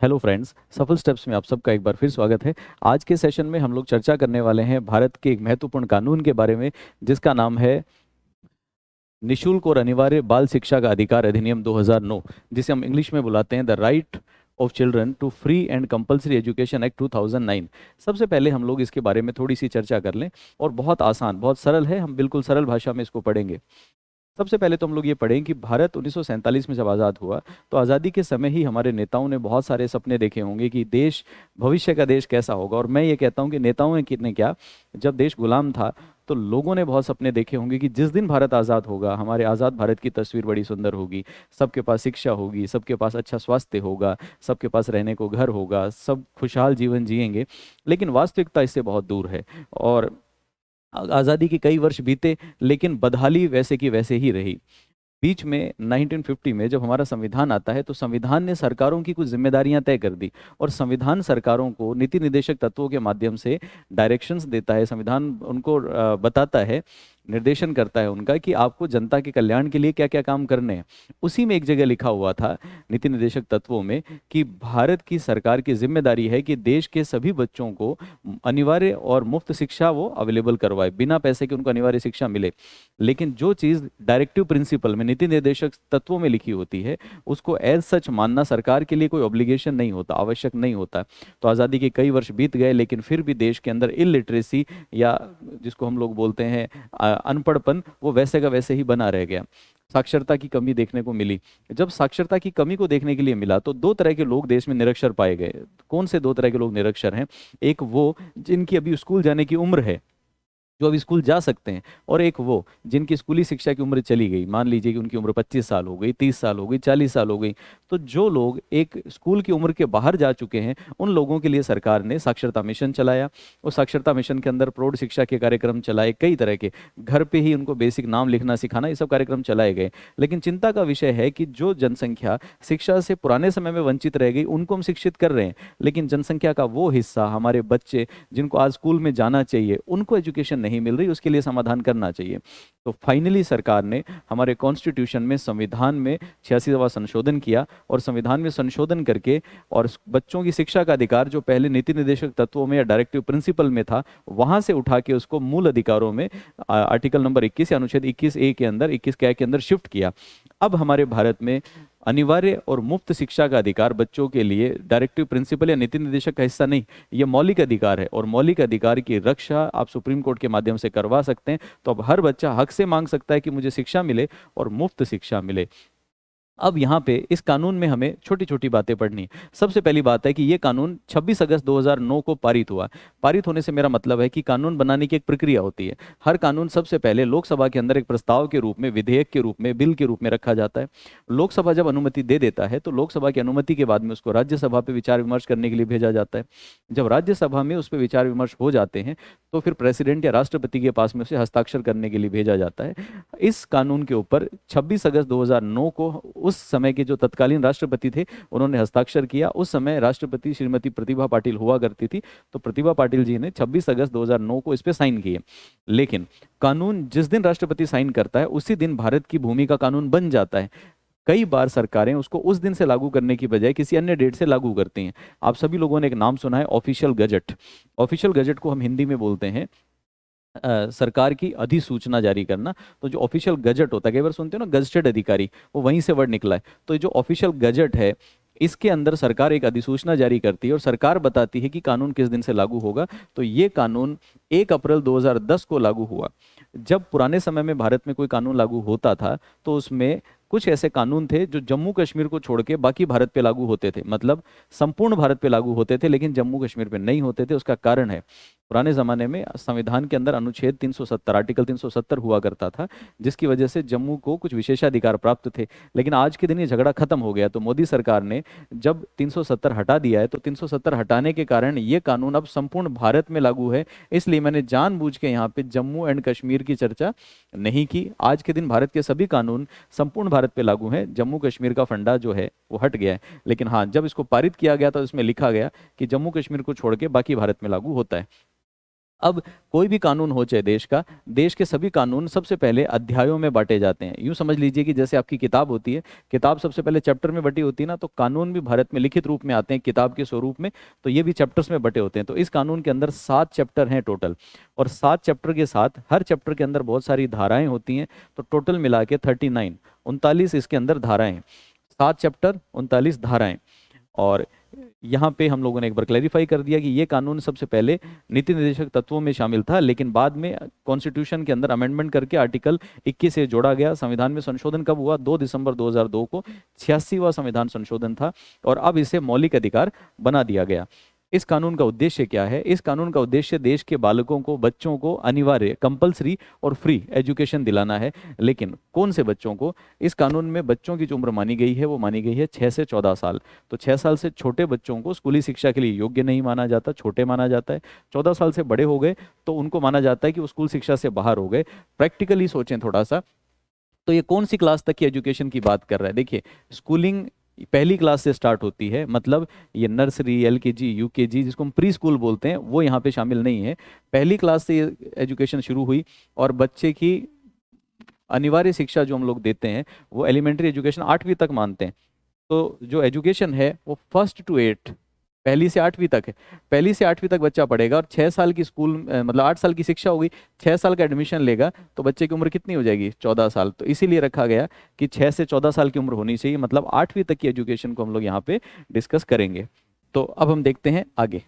Hello friends, सफल steps में आप सबका एक बार फिर स्वागत है। आज के सेशन में हम लोग चर्चा करने वाले हैं भारत के एक महत्वपूर्ण कानून के बारे में, जिसका नाम है निशुल्क और अनिवार्य बाल शिक्षा का अधिकार अधिनियम 2009, जिसे हम इंग्लिश में बुलाते हैं the right of children to free and compulsory education act 2009। सबसे पहले हम लोग इसके बारे में थोड़ी सी चर्चा कर लें। और बहुत आसान, बहुत सरल है, हम बिल्कुल सरल भाषा में इसको पढ़ेंगे। सबसे पहले तो हम लोग ये पढ़ें कि भारत 1947 में जब आज़ाद हुआ, तो आज़ादी के समय ही हमारे नेताओं ने बहुत सारे सपने देखे होंगे कि देश, भविष्य का देश कैसा होगा। और मैं ये कहता हूँ कि नेताओं ने कितने क्या, जब देश गुलाम था तो लोगों ने बहुत सपने देखे होंगे कि जिस दिन भारत आज़ाद होगा, हमारे आज़ाद भारत की तस्वीर बड़ी सुंदर होगी। सबके पास शिक्षा होगी, सबके पास अच्छा स्वास्थ्य होगा, सबके पास रहने को घर होगा, सब खुशहाल जीवन जिएंगे। लेकिन वास्तविकता इससे बहुत दूर है। और आज़ादी के कई वर्ष बीते, लेकिन बदहाली वैसे की वैसे ही रही। बीच में 1950 में जब हमारा संविधान आता है, तो संविधान ने सरकारों की कुछ जिम्मेदारियां तय कर दी। और संविधान सरकारों को नीति निर्देशक तत्वों के माध्यम से डायरेक्शंस देता है। संविधान उनको बताता है, निर्देशन करता है उनका, कि आपको जनता के कल्याण के लिए क्या क्या काम करने हैं। उसी में एक जगह लिखा हुआ था नीति निर्देशक तत्वों में कि भारत की सरकार की जिम्मेदारी है कि देश के सभी बच्चों को अनिवार्य और मुफ्त शिक्षा वो अवेलेबल करवाए, बिना पैसे के उनको अनिवार्य शिक्षा मिले। लेकिन जो चीज़ डायरेक्टिव प्रिंसिपल में, नीति निर्देशक तत्वों में लिखी होती है, उसको एज सच मानना सरकार के लिए कोई ऑब्लिगेशन नहीं होता, आवश्यक नहीं होता। तो आज़ादी के कई वर्ष बीत गए, लेकिन फिर भी देश के अंदर इलिटरेसी, या जिसको हम लोग बोलते हैं अनपढ़पन, वो वैसे का वैसे ही बना रह गया। साक्षरता की कमी देखने को मिली। जब साक्षरता की कमी को देखने के लिए मिला, तो दो तरह के लोग देश में निरक्षर पाए गए। कौन से दो तरह के लोग निरक्षर हैं? एक वो जिनकी अभी स्कूल जाने की उम्र है, जो अभी स्कूल जा सकते हैं। और एक वो जिनकी स्कूली शिक्षा की उम्र चली गई, मान लीजिए कि उनकी उम्र 25 साल हो गई, 30 साल हो गई, 40 साल हो गई। तो जो लोग एक स्कूल की उम्र के बाहर जा चुके हैं, उन लोगों के लिए सरकार ने साक्षरता मिशन चलाया। उस साक्षरता मिशन के अंदर प्रौढ़ शिक्षा के कार्यक्रम चलाए, कई तरह के, घर पे ही उनको बेसिक नाम लिखना सिखाना, ये सब कार्यक्रम चलाए गए। लेकिन चिंता का विषय है कि जो जनसंख्या शिक्षा से पुराने समय में वंचित रह गई, उनको हम शिक्षित कर रहे हैं, लेकिन जनसंख्या का वो हिस्सा, हमारे बच्चे जिनको आज स्कूल में जाना चाहिए, उनको एजुकेशन नहीं मिल रही। उसके लिए समाधान करना चाहिए। तो फाइनली सरकार ने हमारे कॉन्स्टिट्यूशन में, संविधान में 86वां संशोधन किया। और संविधान में संशोधन करके, और बच्चों की शिक्षा का अधिकार जो पहले नीति निर्देशक तत्वों में या डायरेक्टिव प्रिंसिपल में था, वहां से उठा के उसको मूल अधिकारों में आर्टिकल नंबर 21 या अनुच्छेद 21A के अंदर, 21 के अंदर शिफ्ट किया। अब हमारे भारत में अनिवार्य और मुफ्त शिक्षा का अधिकार बच्चों के लिए डायरेक्टिव प्रिंसिपल या नीति निर्देशक का हिस्सा नहीं, यह मौलिक अधिकार है। और मौलिक अधिकार की रक्षा आप सुप्रीम कोर्ट के माध्यम से करवा सकते हैं। तो अब हर बच्चा हक से मांग सकता है कि मुझे शिक्षा मिले और मुफ्त शिक्षा मिले। अब यहाँ पे इस कानून में हमें छोटी छोटी बातें पढ़नी है। सबसे पहली बात है कि ये कानून 26 अगस्त 2009 को पारित हुआ। पारित होने से मेरा मतलब है कि कानून बनाने की एक प्रक्रिया होती है। हर कानून सबसे पहले लोकसभा के अंदर एक प्रस्ताव के रूप में, विधेयक के रूप में, बिल के रूप में रखा जाता है। लोकसभा जब अनुमति दे देता है, तो लोकसभा की अनुमति के बाद में उसको राज्यसभा पे विचार विमर्श करने के लिए भेजा जाता है। जब राज्यसभा में उस पर विचार विमर्श हो जाते हैं, तो फिर प्रेसिडेंट या राष्ट्रपति के पास में उसे हस्ताक्षर करने के लिए भेजा जाता है। इस कानून के ऊपर 26 अगस्त 2009 को उस समय के जो तत्कालीन राष्ट्रपति थे, उन्होंने हस्ताक्षर किया। उस समय राष्ट्रपति श्रीमती प्रतिभा पाटिल हुआ करती थी। तो प्रतिभा पाटिल जी ने 26 अगस्त 2009 को इस पे साइन किए। लेकिन कानून जिस दिन राष्ट्रपति साइन करता है, उसी दिन भारत की भूमि का कानून बन जाता है। कई बार सरकारें उसको उस दिन से लागू करने की बजाय किसी अन्य डेट से लागू करती हैं। आप सभी लोगों ने एक नाम सुना है, ऑफिशियल गजट। ऑफिशियल गजट को हम हिंदी में बोलते हैं सरकार की अधिसूचना जारी करना। तो जो ऑफिशियल गजट होता है, कई बार सुनते हो ना गजटेड अधिकारी, वो वहीं से वर्ड निकला है। तो ये जो ऑफिशियल गजट है, इसके अंदर सरकार एक अधिसूचना जारी करती है और सरकार बताती है कि कानून किस दिन से लागू होगा। तो ये कानून 1 अप्रैल 2010 को लागू हुआ। जब पुराने समय में भारत में कोई कानून लागू होता था, तो उसमें कुछ ऐसे कानून थे जो जम्मू कश्मीर को छोड़ के बाकी भारत पे लागू होते थे। मतलब संपूर्ण भारत पे लागू होते थे, लेकिन जम्मू कश्मीर पे नहीं होते थे। उसका कारण है, पुराने जमाने में संविधान के अंदर अनुच्छेद 370, आर्टिकल 370 हुआ करता था, जिसकी वजह से जम्मू को कुछ विशेषाधिकार प्राप्त थे। लेकिन आज के दिन ये झगड़ा खत्म हो गया। तो मोदी सरकार ने जब 370 हटा दिया है, तो 370 हटाने के कारण ये कानून अब संपूर्ण भारत में लागू है। इसलिए मैंने जानबूझ के यहाँ पे जम्मू एंड कश्मीर की चर्चा नहीं की। आज के दिन भारत के सभी कानून संपूर्ण भारत पे लागू हैं। जम्मू कश्मीर का फंडा जो है वो हट गया है। लेकिन हाँ, जब इसको पारित किया गया तो इसमें लिखा गया कि जम्मू कश्मीर को छोड़ के बाकी भारत में लागू होता है। अब कोई भी कानून हो चाहे देश का, देश के सभी कानून सबसे पहले अध्यायों में बांटे जाते हैं। यूं समझ लीजिए कि जैसे आपकी किताब होती है, किताब सबसे पहले चैप्टर में बटी होती है ना, तो कानून भी भारत में लिखित रूप में आते हैं किताब के स्वरूप में, तो ये भी चैप्टर्स में बटे होते हैं। तो इस कानून के अंदर 7 चैप्टर हैं टोटल, और 7 चैप्टर के साथ हर चैप्टर के अंदर बहुत सारी धाराएं होती हैं, तो टोटल मिला के 39 39 इसके अंदर धाराएं हैं। 7 चैप्टर 39 धाराएं। और यहाँ पे हम लोगों ने एक बार क्लैरिफाई कर दिया कि ये कानून सबसे पहले नीति निर्देशक तत्वों में शामिल था, लेकिन बाद में कॉन्स्टिट्यूशन के अंदर अमेंडमेंट करके आर्टिकल 21 से जोड़ा गया। संविधान में संशोधन कब हुआ? 2 दिसंबर 2002 को 86वां संविधान संशोधन था, और अब इसे मौलिक अधिकार बना दिया गया। इस कानून का उद्देश्य क्या है? इस कानून का उद्देश्य देश के बालकों को, बच्चों को अनिवार्य, कंपलसरी और फ्री एजुकेशन दिलाना है। लेकिन कौन से बच्चों को? इस कानून में बच्चों की जो उम्र मानी गई है वो मानी गई है 6 से 14 साल। तो 6 साल से छोटे बच्चों को स्कूली शिक्षा के लिए योग्य नहीं माना जाता, छोटे माना जाता है। 14 साल से बड़े हो गए तो उनको माना जाता है कि वो स्कूल शिक्षा से बाहर हो गए। प्रैक्टिकली सोचें थोड़ा सा, तो ये कौन सी क्लास तक की एजुकेशन की बात कर रहा है? देखिए, स्कूलिंग पहली क्लास से स्टार्ट होती है, मतलब ये नर्सरी, एलकेजी, यूकेजी, जिसको हम प्री स्कूल बोलते हैं, वो यहाँ पे शामिल नहीं है। पहली क्लास से ये एजुकेशन शुरू हुई, और बच्चे की अनिवार्य शिक्षा जो हम लोग देते हैं वो एलिमेंट्री एजुकेशन 8वीं तक मानते हैं। तो जो एजुकेशन है वो 1st to 8, पहली से 8वीं तक है। पहली से 8वीं तक बच्चा पढ़ेगा, और 6 साल की स्कूल मतलब 8 साल की शिक्षा होगी, 6 साल का एडमिशन लेगा, तो बच्चे की उम्र कितनी हो जाएगी? 14 साल। तो इसीलिए रखा गया कि 6 से 14 साल की उम्र होनी चाहिए, मतलब 8वीं तक की एजुकेशन को हम लोग यहाँ पे डिस्कस करेंगे। तो अब हम देखते हैं आगे।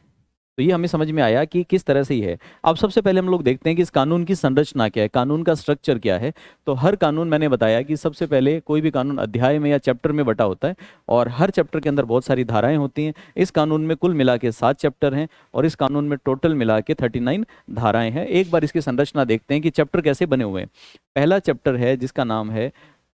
तो ये हमें समझ में आया कि किस तरह से ही है। अब सबसे पहले हम लोग देखते हैं कि इस कानून की संरचना क्या है, कानून का स्ट्रक्चर क्या है। तो हर कानून, मैंने बताया कि सबसे पहले कोई भी कानून अध्याय में या चैप्टर में बटा होता है, और हर चैप्टर के अंदर बहुत सारी धाराएं होती हैं। इस कानून में कुल मिला के 7 चैप्टर हैं, और इस कानून में टोटल मिला के 39 धाराएं हैं। एक बार इसकी संरचना देखते हैं कि चैप्टर कैसे बने हुए हैं। पहला चैप्टर है जिसका नाम है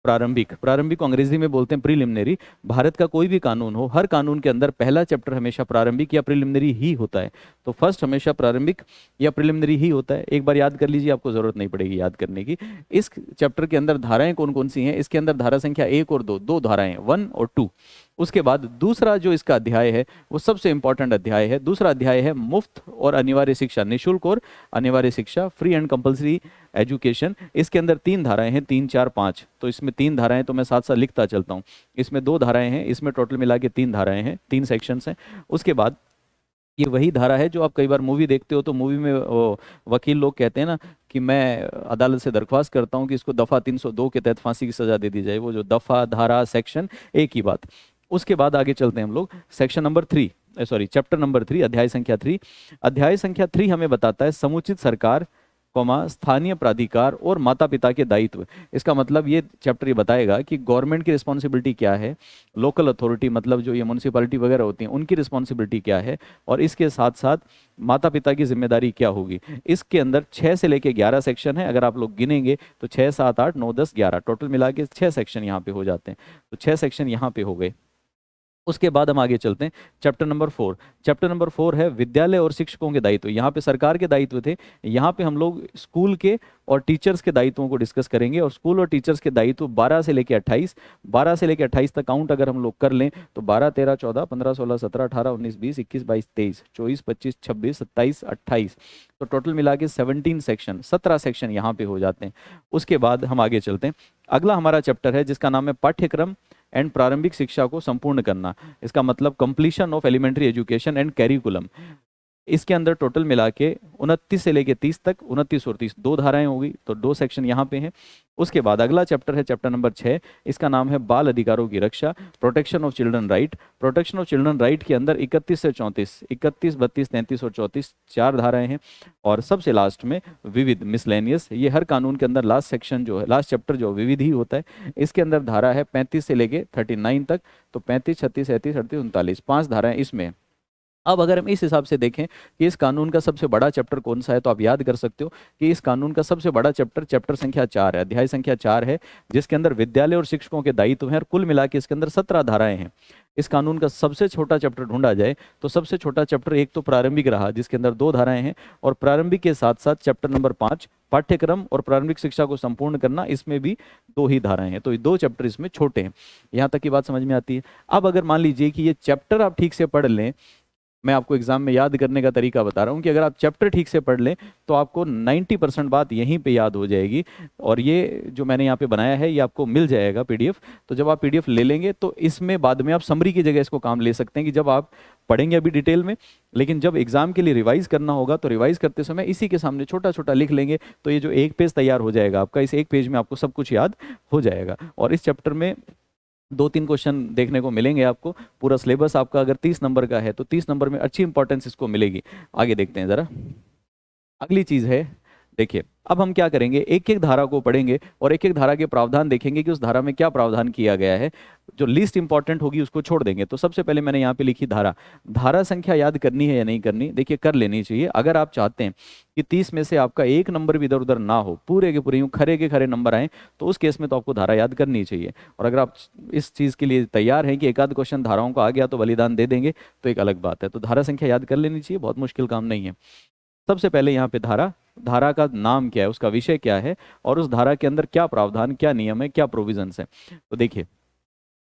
प्रारंभिक। प्रारंभिक को अंग्रेजी में बोलते हैं प्रीलिमिनरी। भारत का कोई भी कानून हो, हर कानून के अंदर पहला चैप्टर हमेशा प्रारंभिक या प्रीलिमिनरी ही होता है। तो फर्स्ट हमेशा प्रारंभिक या प्रीलिमिनरी ही होता है। एक बार याद कर लीजिए, आपको जरूरत नहीं पड़ेगी याद करने की। इस चैप्टर के अंदर धाराएं कौन कौन सी हैं? इसके अंदर धारा संख्या 1 और 2, दो धाराएं, 1 और 2। उसके बाद दूसरा जो इसका अध्याय है वो सबसे इंपॉर्टेंट अध्याय है। दूसरा अध्याय है मुफ्त और अनिवार्य शिक्षा, निःशुल्क और अनिवार्य शिक्षा, फ्री एंड कंपलसरी एजुकेशन। इसके अंदर 3 धाराएं हैं, 3, 4, 5। तो इसमें 3 धाराएं, तो मैं साथ साथ लिखता चलता हूँ। इसमें 2 धाराएं हैं, इसमें टोटल मिला के 3 धाराएं हैं, 3 सेक्शंस हैं। उसके बाद ये वही धारा है जो आप कई बार मूवी देखते हो, तो मूवी में वो वकील लोग कहते हैं ना कि मैं अदालत से दरख्वास्त करता हूँ कि इसको दफ़ा 302 के तहत फांसी की सजा दे दी जाए। वो जो दफ़ा, धारा, सेक्शन, एक ही बात। उसके बाद आगे चलते हैं हम लोग, section number 3, sorry chapter number 3, अध्याय संख्या 3। अध्याय संख्या 3 हमें बताता है समुचित सरकार, स्थानीय प्राधिकार और माता पिता के दायित्व। इसका मतलब ये चैप्टर ये बताएगा कि गवर्नमेंट की रिस्पॉन्सिबिलिटी क्या है, लोकल अथॉरिटी मतलब जो ये म्यूनसिपैलिटी वगैरह होती हैं उनकी रिस्पॉन्सिबिलिटी क्या है, और इसके साथ साथ माता पिता की जिम्मेदारी क्या होगी। इसके अंदर 6 से लेके 11 सेक्शन है। अगर आप लोग गिनेंगे तो 6, 7, 8, 9, 10, 11 टोटल मिला के 6 सेक्शन यहाँ पे हो जाते हैं। तो 6 सेक्शन यहाँ पे हो गए। उसके बाद हम आगे चलते हैं, चैप्टर नंबर 4। चैप्टर नंबर 4 है विद्यालय और शिक्षकों के दायित्व। यहाँ पे सरकार के दायित्व थे, यहाँ पे हम लोग स्कूल के और टीचर्स के दायित्वों को डिस्कस करेंगे। और स्कूल और टीचर्स के दायित्व 12 से लेके 28, 12 से लेके 28 तक काउंट अगर हम लोग कर लें तो 12, 13, 14, 15, 16, 17, 18, 19, 20, 21, 22, 23, 24, 25, 26, 27, 28। तो टोटल मिला के 17 सेक्शन, 17 सेक्शन यहाँ पे हो जाते हैं। उसके बाद हम आगे चलते हैं। अगला हमारा चैप्टर है जिसका नाम है पाठ्यक्रम एंड प्रारंभिक शिक्षा को संपूर्ण करना। इसका मतलब completion of elementary education and curriculum. इसके अंदर टोटल मिला के 29 से लेके 30 तक, 29 और 30 2 धाराएं होगी, तो 2 सेक्शन यहाँ पे हैं। उसके बाद अगला चैप्टर है चैप्टर नंबर 6। इसका नाम है बाल अधिकारों की रक्षा, protection of children right. Protection of children right के अंदर 31 से 34, 31, 32, 33 और 34 4 धाराएं हैं। और सबसे लास्ट में विविध, मिसलेनियस। ये हर कानून के अंदर लास्ट सेक्शन जो है, लास्ट चैप्टर जो विविध ही होता है। इसके अंदर धारा है 35 से लेके 39 तक। तो 35, 36, 37, 38, 39, 5 धाराएं इसमें। अब अगर हम इस हिसाब से देखें कि इस कानून का सबसे बड़ा चैप्टर कौन सा है, तो आप याद कर सकते हो कि इस कानून का सबसे बड़ा चैप्टर चैप्टर संख्या 4 है, अध्याय संख्या 4 है, जिसके अंदर विद्यालय और शिक्षकों के दायित्व हैं। और कुल मिला के इसके अंदर 17 धाराएं हैं। इस कानून का सबसे छोटा चैप्टर ढूंढा जाए तो सबसे छोटा चैप्टर एक तो प्रारंभिक रहा, जिसके अंदर 2 धाराएं हैं। और प्रारंभिक के साथ साथ चैप्टर नंबर 5 पाठ्यक्रम और प्रारंभिक शिक्षा को संपूर्ण करना, इसमें भी 2 ही धाराएं हैं। तो ये 2 चैप्टर इसमें छोटे हैं। यहाँ तक की बात समझ में आती है। अब अगर मान लीजिए कि ये चैप्टर आप ठीक से पढ़ लें मैं आपको एग्जाम में याद करने का तरीका बता रहा हूँ कि अगर आप चैप्टर ठीक से पढ़ लें तो आपको 90% बात यहीं पे याद हो जाएगी। और ये जो मैंने यहाँ पे बनाया है ये आपको मिल जाएगा पीडीएफ। तो जब आप पीडीएफ ले लेंगे तो इसमें बाद में आप समरी की जगह इसको काम ले सकते हैं कि जब आप पढ़ेंगे अभी डिटेल में, लेकिन जब एग्जाम के लिए रिवाइज करना होगा तो रिवाइज करते समय इसी के सामने छोटा छोटा लिख लेंगे, तो ये जो एक पेज तैयार हो जाएगा आपका, इस एक पेज में आपको सब कुछ याद हो जाएगा। और इस चैप्टर में 2-3 क्वेश्चन देखने को मिलेंगे आपको। पूरा सिलेबस आपका अगर 30 नंबर का है तो 30 नंबर में अच्छी इंपॉर्टेंस इसको मिलेगी। आगे देखते हैं जरा। अगली चीज है, देखिए अब हम क्या करेंगे, एक एक धारा को पढ़ेंगे और एक एक धारा के प्रावधान देखेंगे कि उस धारा में क्या प्रावधान किया गया है। जो लीस्ट इंपॉर्टेंट होगी उसको छोड़ देंगे। तो सबसे पहले मैंने यहाँ पे लिखी धारा। धारा संख्या याद करनी है या नहीं करनी, देखिए कर लेनी चाहिए। अगर आप चाहते हैं कि 30 में से आपका एक नंबर भी इधर उधर ना हो, पूरे के पूरे यूं खरे के खरे नंबर आए, तो उस केस में तो आपको धारा याद करनी चाहिए। और अगर आप इस चीज़ के लिए तैयार हैं कि एक आध क्वेश्चन धाराओं का आ गया तो बलिदान दे देंगे, तो एक अलग बात है। तो धारा संख्या याद कर लेनी चाहिए, बहुत मुश्किल काम नहीं है। सबसे पहले यहाँ पे धारा, धारा का नाम क्या है, उसका विषय क्या है, और उस धारा के अंदर क्या प्रावधान, क्या नियम है, क्या प्रोविजंस है। तो देखिए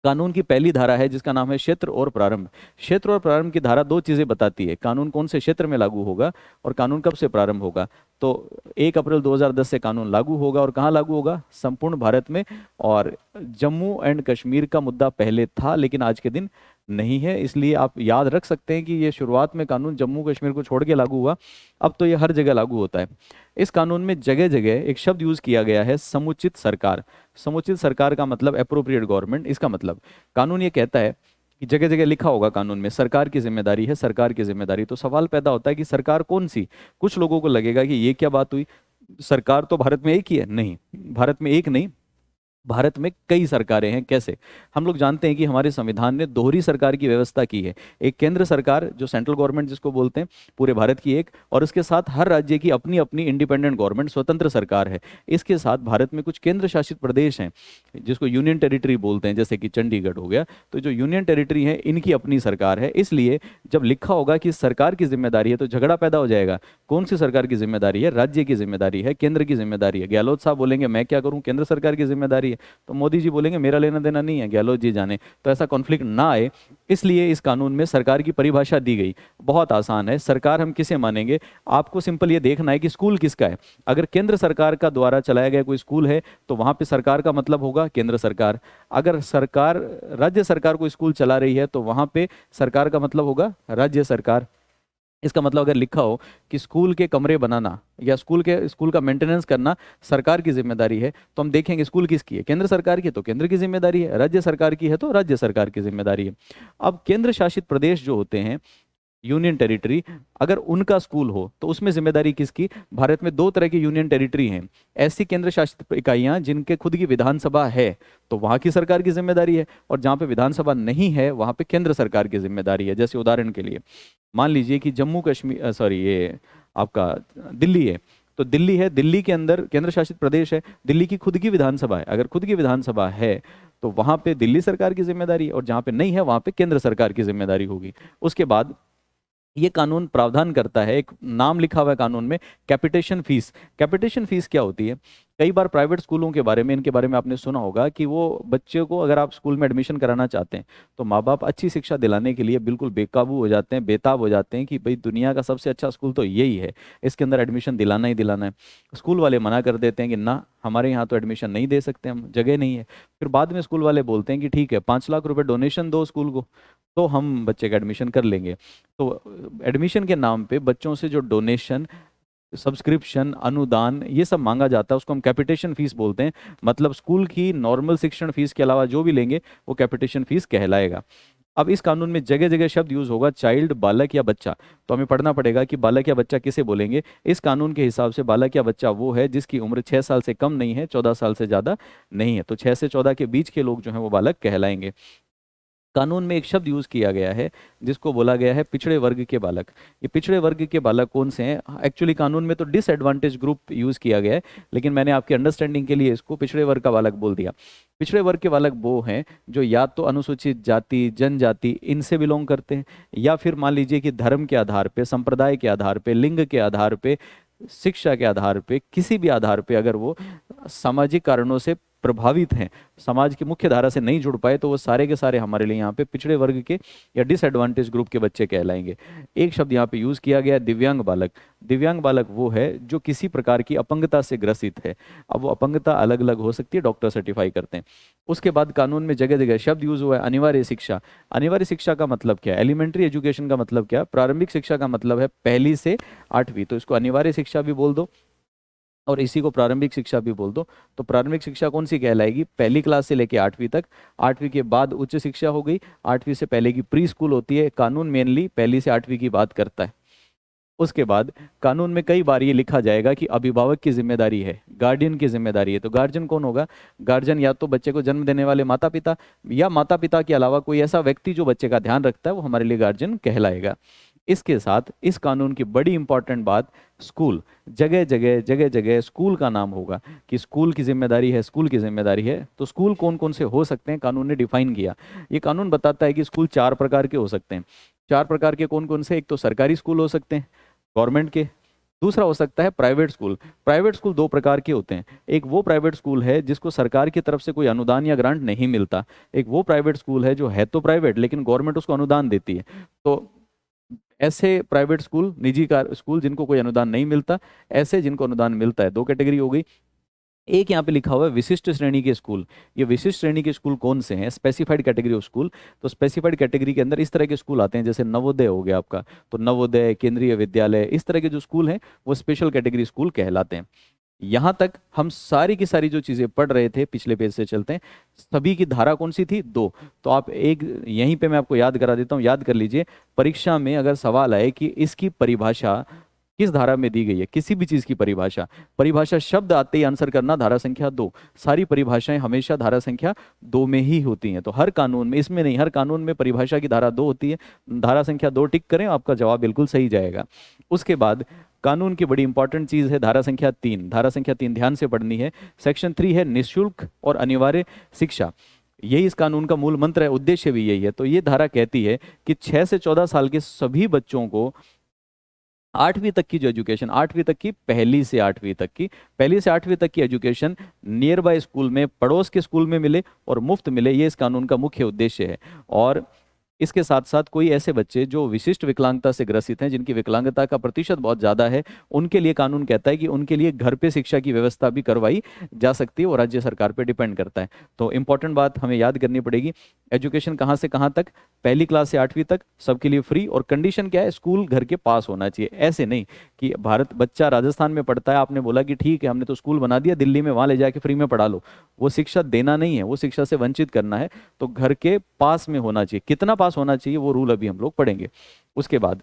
कानून की पहली धारा है जिसका नाम है क्षेत्र और प्रारंभ। क्षेत्र और प्रारंभ की धारा दो चीजें बताती है, कानून कौन से क्षेत्र में लागू होगा और कानून कब से प्रारंभ होगा। तो 1 अप्रैल 2010 से कानून लागू होगा, और कहाँ लागू होगा, संपूर्ण भारत में। और जम्मू एंड कश्मीर का मुद्दा पहले था लेकिन आज के दिन नहीं है, इसलिए आप याद रख सकते हैं कि ये शुरुआत में कानून जम्मू कश्मीर को छोड़ के लागू हुआ, अब तो ये हर जगह लागू होता है। इस कानून में जगह जगह एक शब्द यूज किया गया है, समुचित सरकार। समुचित सरकार का मतलब एप्रोप्रिएट गवर्नमेंट। इसका मतलब कानून ये कहता है कि जगह जगह लिखा होगा कानून में सरकार की जिम्मेदारी है, सरकार की जिम्मेदारी। तो सवाल पैदा होता है कि सरकार कौन सी। कुछ लोगों को लगेगा कि ये क्या बात हुई, सरकार तो भारत में एक ही है। नहीं, भारत में एक नहीं, भारत में कई सरकारें हैं। कैसे, हम लोग जानते हैं कि हमारे संविधान ने दोहरी सरकार की व्यवस्था की है। एक केंद्र सरकार जो सेंट्रल गवर्नमेंट जिसको बोलते हैं, पूरे भारत की एक, और उसके साथ हर राज्य की अपनी अपनी इंडिपेंडेंट गवर्नमेंट, स्वतंत्र सरकार है। इसके साथ भारत में कुछ केंद्र शासित प्रदेश हैं जिसको यूनियन टेरिटरी बोलते हैं, जैसे कि चंडीगढ़ हो गया। तो जो यूनियन टेरिटरी है इनकी अपनी सरकार है। इसलिए जब लिखा होगा कि सरकार की जिम्मेदारी है तो झगड़ा पैदा हो जाएगा। कौन सी सरकार की जिम्मेदारी है, राज्य की जिम्मेदारी है, केंद्र की जिम्मेदारी है। गहलोत साहब बोलेंगे मैं क्या करूं, केंद्र सरकार की जिम्मेदारी है, तो मोदी जी बोलेंगे मेरा लेना देना नहीं है, गहलोत जी जाने। तो ऐसा कॉन्फ्लिक्ट ना आए, इसलिए इस कानून में सरकार की परिभाषा दी गई। बहुत आसान है, सरकार हम किसे मानेंगे, आपको सिंपल ये देखना है कि स्कूल किसका है। अगर केंद्र सरकार का द्वारा चलाया गया कोई स्कूल है तो वहां पे सरकार का मतलब होगा केंद्र सरकार। अगर सरकार, राज्य सरकार कोई स्कूल चला रही है तो वहां पे सरकार का मतलब होगा राज्य सरकार। इसका मतलब अगर लिखा हो कि स्कूल के कमरे बनाना या स्कूल का मेंटेनेंस करना सरकार की जिम्मेदारी है, तो हम देखेंगे स्कूल किसकी है, केंद्र सरकार की है तो केंद्र की जिम्मेदारी है, राज्य सरकार की है तो राज्य सरकार की जिम्मेदारी है। अब केंद्र शासित प्रदेश जो होते हैं, यूनियन टेरिटरी, अगर उनका स्कूल हो तो उसमें जिम्मेदारी किसकी। भारत में दो तरह की यूनियन टेरिटरी हैं, ऐसी केंद्र शासित इकाइयां जिनके खुद की विधानसभा है तो वहां की सरकार की जिम्मेदारी है, और जहां पे विधानसभा नहीं है वहां पे केंद्र सरकार की जिम्मेदारी है। जैसे उदाहरण के लिए मान लीजिए कि जम्मू कश्मीर, सॉरी ये आपका दिल्ली है, तो दिल्ली है, दिल्ली के अंदर केंद्र शासित प्रदेश है, दिल्ली की खुद की विधानसभा है। अगर खुद की विधानसभा है तो वहां पे दिल्ली सरकार की जिम्मेदारी है, और जहां पे नहीं है वहां पे केंद्र सरकार की जिम्मेदारी होगी। उसके बाद ये कानून प्रावधान करता है, एक नाम लिखा हुआ है कानून में, कैपिटेशन फीस। कैपिटेशन फीस क्या होती है, कई बार प्राइवेट स्कूलों के बारे में, इनके बारे में आपने सुना होगा कि वो बच्चे को अगर आप स्कूल में एडमिशन कराना चाहते हैं तो माँ बाप अच्छी शिक्षा दिलाने के लिए बिल्कुल बेकाबू हो जाते हैं, बेताब हो जाते हैं कि भाई दुनिया का सबसे अच्छा स्कूल तो यही है, इसके अंदर एडमिशन दिलाना ही दिलाना है। स्कूल वाले मना कर देते हैं कि ना, हमारे यहाँ तो एडमिशन नहीं दे सकते हम, जगह नहीं है। फिर बाद में स्कूल वाले बोलते हैं कि ठीक है 5 लाख रुपए डोनेशन दो स्कूल को तो हम बच्चे का एडमिशन कर लेंगे। तो एडमिशन के नाम पे बच्चों से जो डोनेशन, सब्सक्रिप्शन, अनुदान, ये सब मांगा जाता है उसको हम कैपिटेशन फीस बोलते हैं। मतलब स्कूल की नॉर्मल शिक्षण फीस के अलावा जो भी लेंगे वो कैपिटेशन फीस कहलाएगा। अब इस कानून में जगह जगह शब्द यूज होगा चाइल्ड, बालक या बच्चा, तो हमें पढ़ना पड़ेगा कि बालक या बच्चा किसे बोलेंगे। इस कानून के हिसाब से बालक या बच्चा वो है जिसकी उम्र 6 साल से कम नहीं है, 14 साल से ज़्यादा नहीं है। तो 6 से 14 के बीच के लोग जो हैं वो बालक कहलाएंगे। कानून में एक शब्द यूज किया गया है जिसको बोला गया है पिछड़े वर्ग के बालक। ये पिछड़े वर्ग के बालक कौन से हैं, एक्चुअली कानून में तो डिसएडवांटेज ग्रुप यूज किया गया है, लेकिन मैंने आपकी अंडरस्टैंडिंग के लिए इसको पिछड़े वर्ग का बालक बोल दिया। पिछड़े वर्ग के बालक वो हैं जो या तो अनुसूचित जाति, जनजाति, इनसे बिलोंग करते हैं, या फिर मान लीजिए कि धर्म के आधार पे, संप्रदाय के आधार पे, लिंग के आधार पे, शिक्षा के आधार पे, किसी भी आधार पे अगर वो सामाजिक कारणों से प्रभावित हैं, समाज की मुख्य धारा से नहीं जुड़ पाए, तो वो सारे के सारे हमारे लिए यहाँ पे पिछड़े वर्ग के या डिसएडवांटेज ग्रुप के बच्चे कहलाएंगे। एक शब्द यहाँ पे यूज किया गया, दिव्यांग बालक। दिव्यांग बालक वो है जो किसी प्रकार की अपंगता से ग्रसित है। अब वो अपंगता अलग अलग हो सकती है, डॉक्टर सर्टिफाई करते हैं। उसके बाद कानून में जगह जगह शब्द यूज हुआ है, अनिवार्य शिक्षा। अनिवार्य शिक्षा का मतलब क्या है? एलिमेंट्री एजुकेशन का मतलब क्या है? प्रारंभिक शिक्षा का मतलब है पहली से आठवीं, तो इसको अनिवार्य शिक्षा भी बोल दो और इसी को प्रारंभिक शिक्षा भी बोल दो। तो प्रारंभिक शिक्षा कौन सी कहलाएगी? पहली क्लास से लेके आठवीं तक। आठवीं के बाद उच्च शिक्षा हो गई, आठवीं से पहले की प्री स्कूल होती है। कानून मेनली पहली से आठवीं की बात करता है। उसके बाद कानून में कई बार ये लिखा जाएगा कि अभिभावक की जिम्मेदारी है, गार्डियन की जिम्मेदारी है। तो गार्जियन कौन होगा? गार्जियन या तो बच्चे को जन्म देने वाले माता पिता, या माता पिता के अलावा कोई ऐसा व्यक्ति जो बच्चे का ध्यान रखता है, वो हमारे लिए गार्जियन कहलाएगा। इसके साथ इस कानून की बड़ी इंपॉर्टेंट बात, स्कूल। जगह जगह स्कूल का नाम होगा कि स्कूल की जिम्मेदारी है, स्कूल की जिम्मेदारी है। तो स्कूल कौन कौन से हो सकते हैं, कानून ने डिफाइन किया। ये कानून बताता है कि स्कूल 4 प्रकार के हो सकते हैं। 4 प्रकार के कौन कौन से? एक तो सरकारी स्कूल हो सकते हैं गवर्नमेंट के, दूसरा हो सकता है प्राइवेट स्कूल। प्राइवेट स्कूल 2 प्रकार के होते हैं। एक वो प्राइवेट स्कूल है जिसको सरकार की तरफ से कोई अनुदान या ग्रांट नहीं मिलता। एक वो प्राइवेट स्कूल है जो है तो प्राइवेट लेकिन गवर्नमेंट उसको अनुदान देती है। तो ऐसे प्राइवेट स्कूल, निजी का स्कूल जिनको कोई अनुदान नहीं मिलता, ऐसे जिनको अनुदान मिलता है, 2 कैटेगरी हो गई। एक यहाँ पे लिखा हुआ है विशिष्ट श्रेणी के स्कूल। ये विशिष्ट श्रेणी के स्कूल कौन से हैं? Specified category of school. तो स्पेसिफाइड कैटेगरी के अंदर इस तरह के स्कूल आते हैं, जैसे नवोदय हो गया आपका, तो नवोदय, केंद्रीय विद्यालय, इस तरह के जो स्कूल हैं वो स्पेशल कैटेगरी स्कूल कहलाते हैं। यहाँ तक हम सारी की सारी जो चीजें पढ़ रहे थे, पिछले पेज से चलते हैं, सभी की धारा कौन सी थी? 2। तो आप एक यहीं पे मैं आपको याद करा देता हूँ, याद कर लीजिए। परीक्षा में अगर सवाल आए कि इसकी परिभाषा किस धारा में दी गई है, किसी भी चीज की परिभाषा, परिभाषा शब्द आते ही आंसर करना धारा संख्या 2। सारी परिभाषाएं हमेशा धारा संख्या 2 में ही होती हैं। तो हर कानून में, इसमें नहीं, हर कानून में परिभाषा की धारा 2 होती है। धारा संख्या 2 टिक करें, आपका जवाब बिल्कुल सही जाएगा। उसके बाद कानून की बड़ी इंपॉर्टेंट चीज है धारा संख्या 3। धारा संख्या 3 ध्यान से पढ़नी है। सेक्शन 3 है निःशुल्क और अनिवार्य शिक्षा। यही इस कानून का मूल मंत्र है, उद्देश्य भी यही है। तो ये धारा कहती है कि 6 से 14 साल के सभी बच्चों को 8वीं तक की जो एजुकेशन, 8वीं तक की, पहली से 8वीं तक की, पहली से 8वीं तक की एजुकेशन नियर बाय स्कूल में, पड़ोस के स्कूल में मिले और मुफ्त मिले। ये इस कानून का मुख्य उद्देश्य है। और इसके साथ साथ कोई ऐसे बच्चे जो विशिष्ट विकलांगता से ग्रसित हैं, जिनकी विकलांगता का प्रतिशत बहुत ज़्यादा है, उनके लिए कानून कहता है कि उनके लिए घर पे शिक्षा की व्यवस्था भी करवाई जा सकती है, वो राज्य सरकार पे डिपेंड करता है। तो इंपॉर्टेंट बात हमें याद करनी पड़ेगी, एजुकेशन कहाँ से कहाँ तक? पहली क्लास से 8वीं तक सबके लिए फ्री। और कंडीशन क्या है? स्कूल घर के पास होना चाहिए। ऐसे नहीं कि भारत बच्चा राजस्थान में पढ़ता है, आपने बोला कि ठीक है हमने तो स्कूल बना दिया, दिल्ली में वहाँ ले जाके फ्री में पढ़ा लो। वो शिक्षा देना नहीं है, वो शिक्षा से वंचित करना है। तो घर के पास में होना चाहिए। कितना पास होना चाहिए वो रूल अभी हम लोग पढ़ेंगे। उसके बाद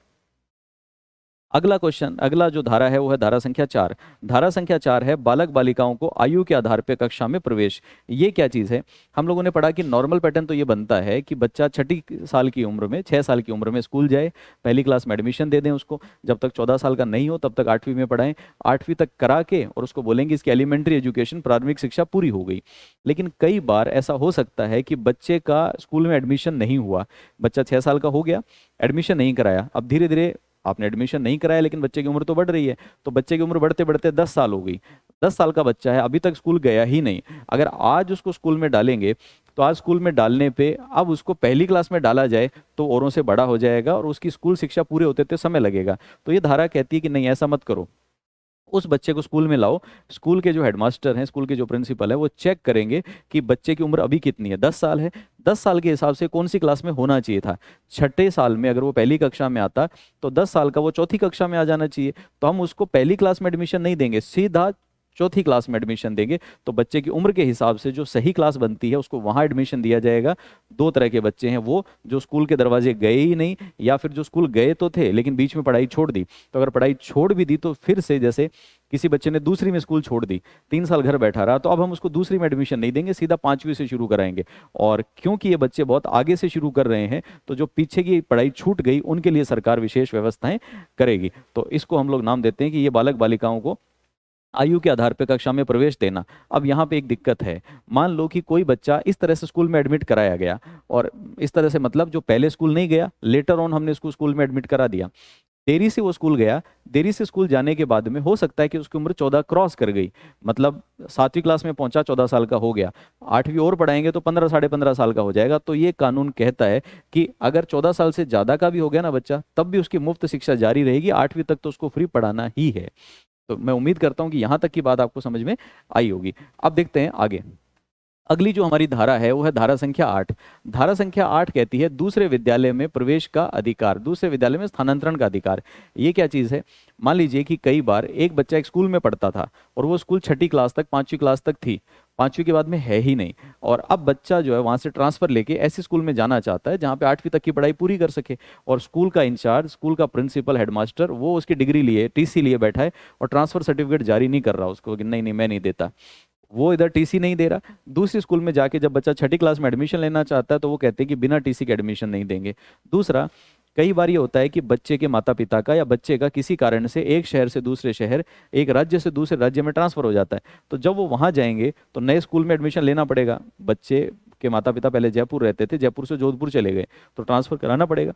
अगला क्वेश्चन, अगला जो धारा है वो है धारा संख्या 4। धारा संख्या 4 है बालक बालिकाओं को आयु के आधार पर कक्षा में प्रवेश। ये क्या चीज़ है? हम लोगों ने पढ़ा कि नॉर्मल पैटर्न तो ये बनता है कि बच्चा 6 साल की उम्र में, 6 साल की उम्र में स्कूल जाए, पहली क्लास में एडमिशन दे दें उसको, जब तक 14 साल का नहीं हो तब तक 8वीं में पढ़ाएं, 8वीं तक करा के और उसको बोलेंगे इसकी एलिमेंट्री एजुकेशन, प्रारंभिक शिक्षा पूरी हो गई। लेकिन कई बार ऐसा हो सकता है कि बच्चे का स्कूल में एडमिशन नहीं हुआ, बच्चा 6 साल का हो गया, एडमिशन नहीं कराया, अब धीरे धीरे आपने एडमिशन नहीं कराया लेकिन बच्चे की उम्र तो बढ़ रही है, तो बच्चे की उम्र बढ़ते बढ़ते 10 साल हो गई, 10 साल का बच्चा है, अभी तक स्कूल गया ही नहीं। अगर आज उसको स्कूल में डालेंगे तो आज स्कूल में डालने पे अब उसको पहली क्लास में डाला जाए तो औरों से बड़ा हो जाएगा और उसकी स्कूल शिक्षा पूरे होते होते समय लगेगा। तो ये धारा कहती है कि नहीं, ऐसा मत करो, उस बच्चे को स्कूल में लाओ। स्कूल के जो हेडमास्टर हैं, स्कूल के जो प्रिंसिपल है, वो चेक करेंगे कि बच्चे की उम्र अभी कितनी है, 10 साल है, 10 साल के हिसाब से कौन सी क्लास में होना चाहिए था। 6ठे साल में अगर वो पहली कक्षा में आता तो 10 साल का वो चौथी कक्षा में आ जाना चाहिए। तो हम उसको पहली क्लास में एडमिशन नहीं देंगे, सीधा चौथी क्लास में एडमिशन देंगे। तो बच्चे की उम्र के हिसाब से जो सही क्लास बनती है उसको वहां एडमिशन दिया जाएगा। 2 तरह के बच्चे हैं, वो जो स्कूल के दरवाजे गए ही नहीं, या फिर जो स्कूल गए तो थे लेकिन बीच में पढ़ाई छोड़ दी। तो अगर पढ़ाई छोड़ भी दी तो फिर से, जैसे किसी बच्चे ने दूसरी में स्कूल छोड़ दी, 3 साल घर बैठा रहा, तो अब हम उसको दूसरी में एडमिशन नहीं देंगे, सीधा 5वीं से शुरू कराएंगे। और क्योंकि ये बच्चे बहुत आगे से शुरू कर रहे हैं तो जो पीछे की पढ़ाई छूट गई उनके लिए सरकार विशेष व्यवस्थाएं करेगी। तो इसको हम लोग नाम देते हैं कि ये बालक बालिकाओं को आयु के आधार पर कक्षा में प्रवेश देना। अब यहाँ पे एक दिक्कत है, मान लो कि कोई बच्चा इस तरह से स्कूल में एडमिट कराया गया, और इस तरह से मतलब जो पहले स्कूल नहीं गया, लेटर ऑन हमने इसको स्कूल में एडमिट करा दिया, देरी से वो स्कूल गया, देरी से स्कूल जाने के बाद में हो सकता है कि उसकी उम्र 14 क्रॉस कर गई, मतलब 7वीं क्लास में पहुंचा, 14 साल का हो गया, 8वीं और पढ़ाएंगे तो 15 साढ़े 15 साल का हो जाएगा। तो ये कानून कहता है कि अगर 14 साल से ज़्यादा का भी हो गया ना बच्चा, तब भी उसकी मुफ्त शिक्षा जारी रहेगी, 8वीं तक तो उसको फ्री पढ़ाना ही है। तो मैं उम्मीद करता हूँ कि यहाँ तक की बात आपको समझ में आई होगी। अब देखते हैं आगे। अगली जो हमारी धारा है वो है धारा संख्या 8। धारा संख्या 8 कहती है दूसरे विद्यालय में प्रवेश का अधिकार, दूसरे विद्यालय में स्थानांतरण का अधिकार। ये क्या चीज़ है? मान लीजिए कि कई बार एक बच्चा एक स्कूल में पढ़ता था और वो स्कूल 6ठी क्लास तक 5वीं क्लास तक थी, 5वीं के बाद में है ही नहीं, और अब बच्चा जो है वहाँ से ट्रांसफर लेके ऐसे स्कूल में जाना चाहता है जहाँ पे 8वीं तक की पढ़ाई पूरी कर सके, और स्कूल का इंचार्ज, स्कूल का प्रिंसिपल, हेडमास्टर वो उसकी डिग्री लिए, टीसी लिए बैठा है और ट्रांसफर सर्टिफिकेट जारी नहीं कर रहा उसको कि नहीं नहीं मैं नहीं देता, वो इधर टीसी नहीं दे रहा। दूसरी स्कूल में जाके जब बच्चा 6ठी क्लास में एडमिशन लेना चाहता है तो वो कहते हैं कि बिना टीसी के एडमिशन नहीं देंगे। दूसरा, कई बार ये होता है कि बच्चे के माता पिता का या बच्चे का किसी कारण से एक शहर से दूसरे शहर, एक राज्य से दूसरे राज्य में ट्रांसफर हो जाता है, तो जब वो वहाँ जाएंगे तो नए स्कूल में एडमिशन लेना पड़ेगा। बच्चे के माता पिता पहले जयपुर रहते थे, जयपुर से जोधपुर चले गए तो ट्रांसफर कराना पड़ेगा,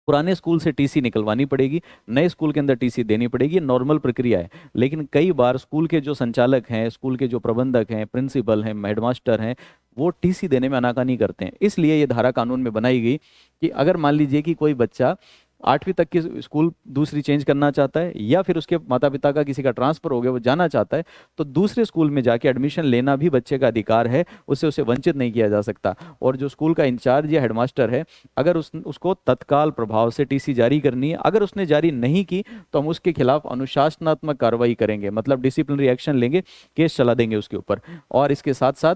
पुराने स्कूल से टीसी निकलवानी पड़ेगी, नए स्कूल के अंदर टीसी देनी पड़ेगी, नॉर्मल प्रक्रिया है। लेकिन कई बार स्कूल के जो संचालक हैं, स्कूल के जो प्रबंधक हैं, प्रिंसिपल हैं, हेडमास्टर हैं, वो टीसी देने में आनाकानी करते हैं। इसलिए ये धारा कानून में बनाई गई कि अगर मान लीजिए कि कोई बच्चा 8वीं तक की स्कूल दूसरी चेंज करना चाहता है या फिर उसके माता पिता का किसी का ट्रांसफर हो गया वो जाना चाहता है, तो दूसरे स्कूल में जाके एडमिशन लेना भी बच्चे का अधिकार है, उससे उसे वंचित नहीं किया जा सकता। और जो स्कूल का इंचार्ज या हेडमास्टर है, अगर उसको तत्काल प्रभाव से टीसी जारी करनी है, अगर उसने जारी नहीं की तो हम उसके खिलाफ अनुशासनात्मक कार्रवाई करेंगे, मतलब डिसिप्लिनरी एक्शन लेंगे, केस चला देंगे उसके ऊपर। और इसके साथ साथ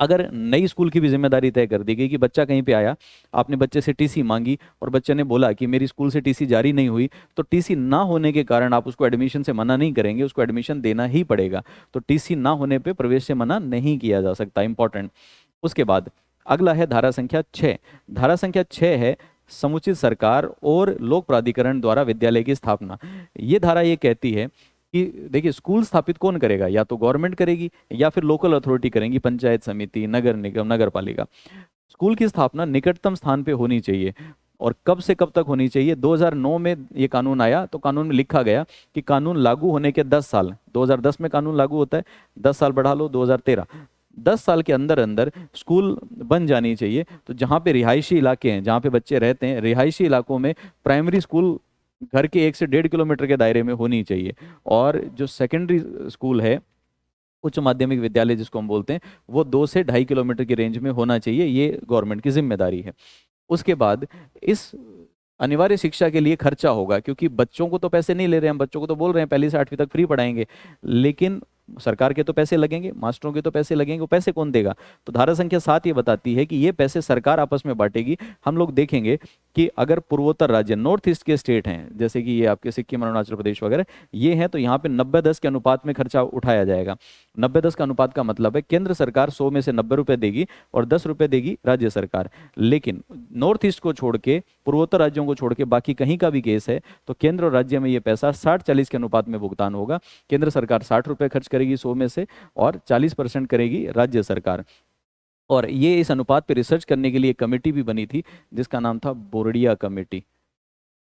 अगर नई स्कूल की भी जिम्मेदारी तय कर दी गई कि बच्चा कहीं पे आया, आपने बच्चे से टीसी मांगी और बच्चे ने बोला कि मेरी स्कूल से टीसी जारी नहीं हुई, तो टीसी ना होने के कारण आप उसको एडमिशन से मना नहीं करेंगे, उसको एडमिशन देना ही पड़ेगा। तो टीसी ना होने पे प्रवेश से मना नहीं किया जा सकता, इंपॉर्टेंट। उसके बाद अगला है धारा संख्या 6। धारा संख्या 6 है समुचित सरकार और लोक प्राधिकरण द्वारा विद्यालय की स्थापना। ये धारा ये कहती है कि देखिए, स्कूल स्थापित कौन करेगा? या तो गवर्नमेंट करेगी या फिर लोकल अथॉरिटी करेंगी, पंचायत समिति, नगर निगम, नगर पालिका। स्कूल की स्थापना निकटतम स्थान पे होनी चाहिए। और कब से कब तक होनी चाहिए? 2009 में ये कानून आया, तो कानून में लिखा गया कि कानून लागू होने के 10 साल, 2010 में कानून लागू होता है, 10 साल बढ़ा लो 2013, 10 साल के अंदर अंदर स्कूल बन जानी चाहिए। तो जहाँ पे रिहायशी इलाके हैं, जहाँ पे बच्चे रहते हैं, रिहायशी इलाकों में प्राइमरी स्कूल घर के 1 से 1.5 किलोमीटर के दायरे में होनी चाहिए। और जो सेकेंडरी स्कूल है, उच्च माध्यमिक विद्यालय जिसको हम बोलते हैं, वो 2 से 2.5 किलोमीटर की रेंज में होना चाहिए। ये गवर्नमेंट की जिम्मेदारी है। उसके बाद इस अनिवार्य शिक्षा के लिए खर्चा होगा, क्योंकि बच्चों को तो पैसे नहीं ले रहे हैं हम, बच्चों को तो बोल रहे हैं पहली से 8वीं तक फ्री पढ़ाएंगे, लेकिन सरकार के तो पैसे लगेंगे, मास्टरों के तो पैसे लगेंगे, वो पैसे कौन देगा? तो धारा संख्या 7 ये बताती है कि ये पैसे सरकार आपस में बांटेगी। हम लोग देखेंगे कि अगर पूर्वोत्तर राज्य, नॉर्थ ईस्ट के स्टेट हैं, जैसे कि ये आपके सिक्किम, अरुणाचल प्रदेश वगैरह, ये हैं, तो यहाँ पे 90-10 के अनुपात में खर्चा उठाया जाएगा। 90-10 का अनुपात का मतलब है केंद्र सरकार 100 में से 90 रुपए देगी और 10 रुपए देगी राज्य सरकार। लेकिन नॉर्थ ईस्ट को छोड़ के, पूर्वोत्तर राज्यों को छोड़ के बाकी कहीं का भी केस है तो केंद्र और राज्य में ये पैसा 60-40 के अनुपात में भुगतान होगा। केंद्र सरकार 60 रुपए खर्च करेगी 100 में से, और 40% करेगी राज्य सरकार। और ये इस अनुपात पे रिसर्च करने के लिए एक कमेटी भी बनी थी जिसका नाम था बोरडिया कमेटी।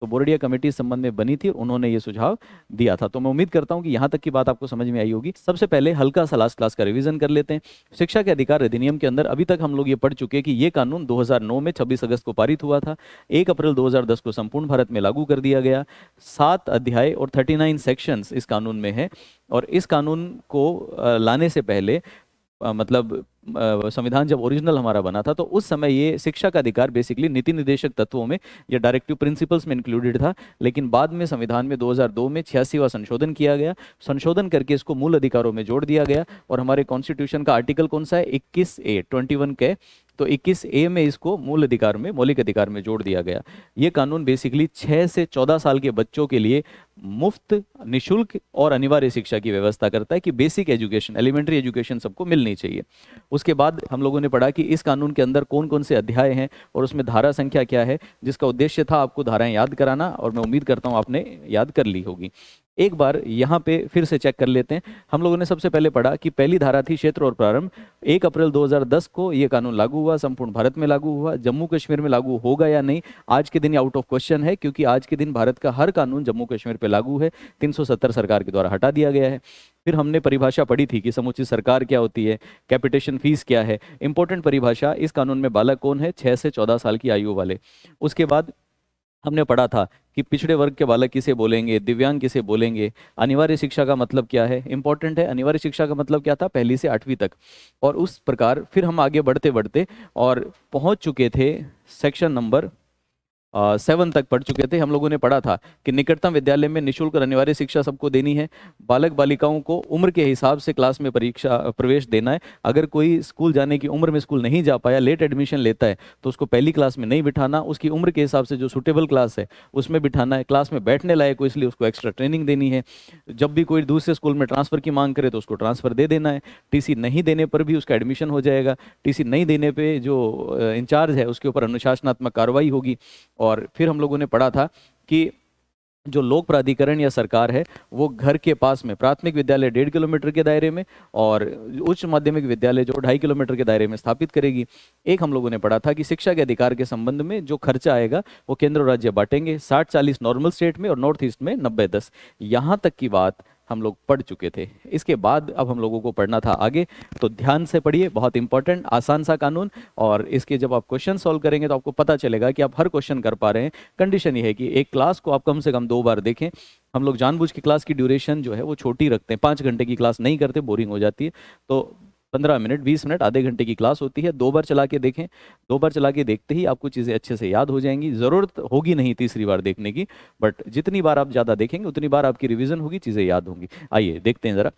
तो बोरडिया कमेटी इस संबंध में बनी थी और उन्होंने ये सुझाव दिया था। तो मैं उम्मीद करता हूं कि यहाँ तक की बात आपको समझ में आई होगी। सबसे पहले हल्का सा लास्ट क्लास का रिवीजन कर लेते हैं। शिक्षा के अधिकार अधिनियम के अंदर अभी तक हम लोग ये पढ़ चुके हैं कि ये कानून 2009 में 26 अगस्त को पारित हुआ था, 1 अप्रैल 2010 को संपूर्ण भारत में लागू कर दिया गया। 7 अध्याय और 39 सेक्शंस इस कानून में है। और इस कानून को लाने से पहले मतलब संविधान जब ओरिजिनल हमारा बना था तो उस समय ये शिक्षा का अधिकार बेसिकली नीति निर्देशक तत्वों में या डायरेक्टिव प्रिंसिपल्स में इंक्लूडेड था। लेकिन बाद में संविधान में 2002 में 86वां संशोधन किया गया, संशोधन करके इसको मूल अधिकारों में जोड़ दिया गया। और हमारे कॉन्स्टिट्यूशन का आर्टिकल कौन सा है? 21A 21 के, तो 21A में इसको मूल अधिकार में, मौलिक अधिकार में जोड़ दिया गया। ये कानून बेसिकली 6 से 14 साल के बच्चों के लिए मुफ्त, निशुल्क और अनिवार्य शिक्षा की व्यवस्था करता है कि बेसिक एजुकेशन, एलिमेंट्री एजुकेशन सबको मिलनी चाहिए। उसके बाद हम लोगों ने पढ़ा कि इस कानून के अंदर कौन कौन से अध्याय हैं और उसमें धारा संख्या क्या है, जिसका उद्देश्य था आपको धाराएं याद कराना, और मैं उम्मीद करता हूं आपने याद कर ली होगी। एक बार यहाँ पे फिर से चेक कर लेते हैं। हम लोगों ने सबसे पहले पढ़ा कि पहली धारा थी क्षेत्र और प्रारंभ। 1 अप्रैल 2010 को ये कानून लागू हुआ, संपूर्ण भारत में लागू हुआ। जम्मू कश्मीर में लागू होगा या नहीं, आज के दिन ये आउट ऑफ क्वेश्चन है, क्योंकि आज के दिन भारत का हर कानून जम्मू कश्मीर पे लागू है। 370 सरकार के द्वारा हटा दिया गया है। फिर हमने परिभाषा पढ़ी थी कि समुचित सरकार क्या होती है, कैपिटेशन फीस क्या है। इंपॉर्टेंट परिभाषा, इस कानून में बालक कौन है, 6 से 14 साल की आयु वाले। उसके बाद हमने पढ़ा था कि पिछड़े वर्ग के बालक किसे बोलेंगे, दिव्यांग किसे बोलेंगे। अनिवार्य शिक्षा का मतलब क्या है, इंपॉर्टेंट है। अनिवार्य शिक्षा का मतलब क्या था, पहली से 8वीं तक। और उस प्रकार फिर हम आगे बढ़ते बढ़ते और पहुंच चुके थे सेक्शन नंबर 7 तक पढ़ चुके थे। हम लोगों ने पढ़ा था कि निकटतम विद्यालय में निःशुल्क और अनिवार्य शिक्षा सबको देनी है। बालक बालिकाओं को उम्र के हिसाब से क्लास में परीक्षा प्रवेश देना है। अगर कोई स्कूल जाने की उम्र में स्कूल नहीं जा पाया, लेट एडमिशन लेता है, तो उसको पहली क्लास में नहीं बिठाना, उसकी उम्र के हिसाब से जो सूटेबल क्लास है उसमें बिठाना है। क्लास में बैठने लायक हो, इसलिए उसको एक्स्ट्रा ट्रेनिंग देनी है। जब भी कोई दूसरे स्कूल में ट्रांसफ़र की मांग करे तो उसको ट्रांसफ़र दे देना है। टीसी नहीं देने पर भी उसका एडमिशन हो जाएगा। टीसी नहीं देने पे जो इंचार्ज है उसके ऊपर अनुशासनात्मक कार्रवाई होगी। और फिर हम लोगों ने पढ़ा था कि जो लोक प्राधिकरण या सरकार है वो घर के पास में प्राथमिक विद्यालय 1.5 किलोमीटर के दायरे में और उच्च माध्यमिक विद्यालय जो 2.5 किलोमीटर के दायरे में स्थापित करेगी। एक हम लोगों ने पढ़ा था कि शिक्षा के अधिकार के संबंध में जो खर्चा आएगा वो केंद्र और राज्य बांटेंगे, 60-40 नॉर्मल स्टेट में और नॉर्थ ईस्ट में 90-10। यहाँ तक की बात हम लोग पढ़ चुके थे। इसके बाद अब हम लोगों को पढ़ना था आगे, तो ध्यान से पढ़िए, बहुत इंपॉर्टेंट आसान सा कानून। और इसके जब आप क्वेश्चन सॉल्व करेंगे तो आपको पता चलेगा कि आप हर क्वेश्चन कर पा रहे हैं। कंडीशन ये है कि एक क्लास को आप कम से कम 2 बार देखें। हम लोग जानबूझ के क्लास की ड्यूरेशन जो है वो छोटी रखते हैं, 5 घंटे की क्लास नहीं करते, बोरिंग हो जाती है। तो 15 मिनट, 20 मिनट, आधे घंटे की क्लास होती है। 2 बार चला के देखें। 2 बार चला के देखते ही आपको चीज़ें अच्छे से याद हो जाएंगी। ज़रूरत होगी नहीं तीसरी बार देखने की, बट जितनी बार आप ज़्यादा देखेंगे उतनी बार आपकी रिवीजन होगी, चीज़ें याद होंगी। आइए देखते हैं ज़रा।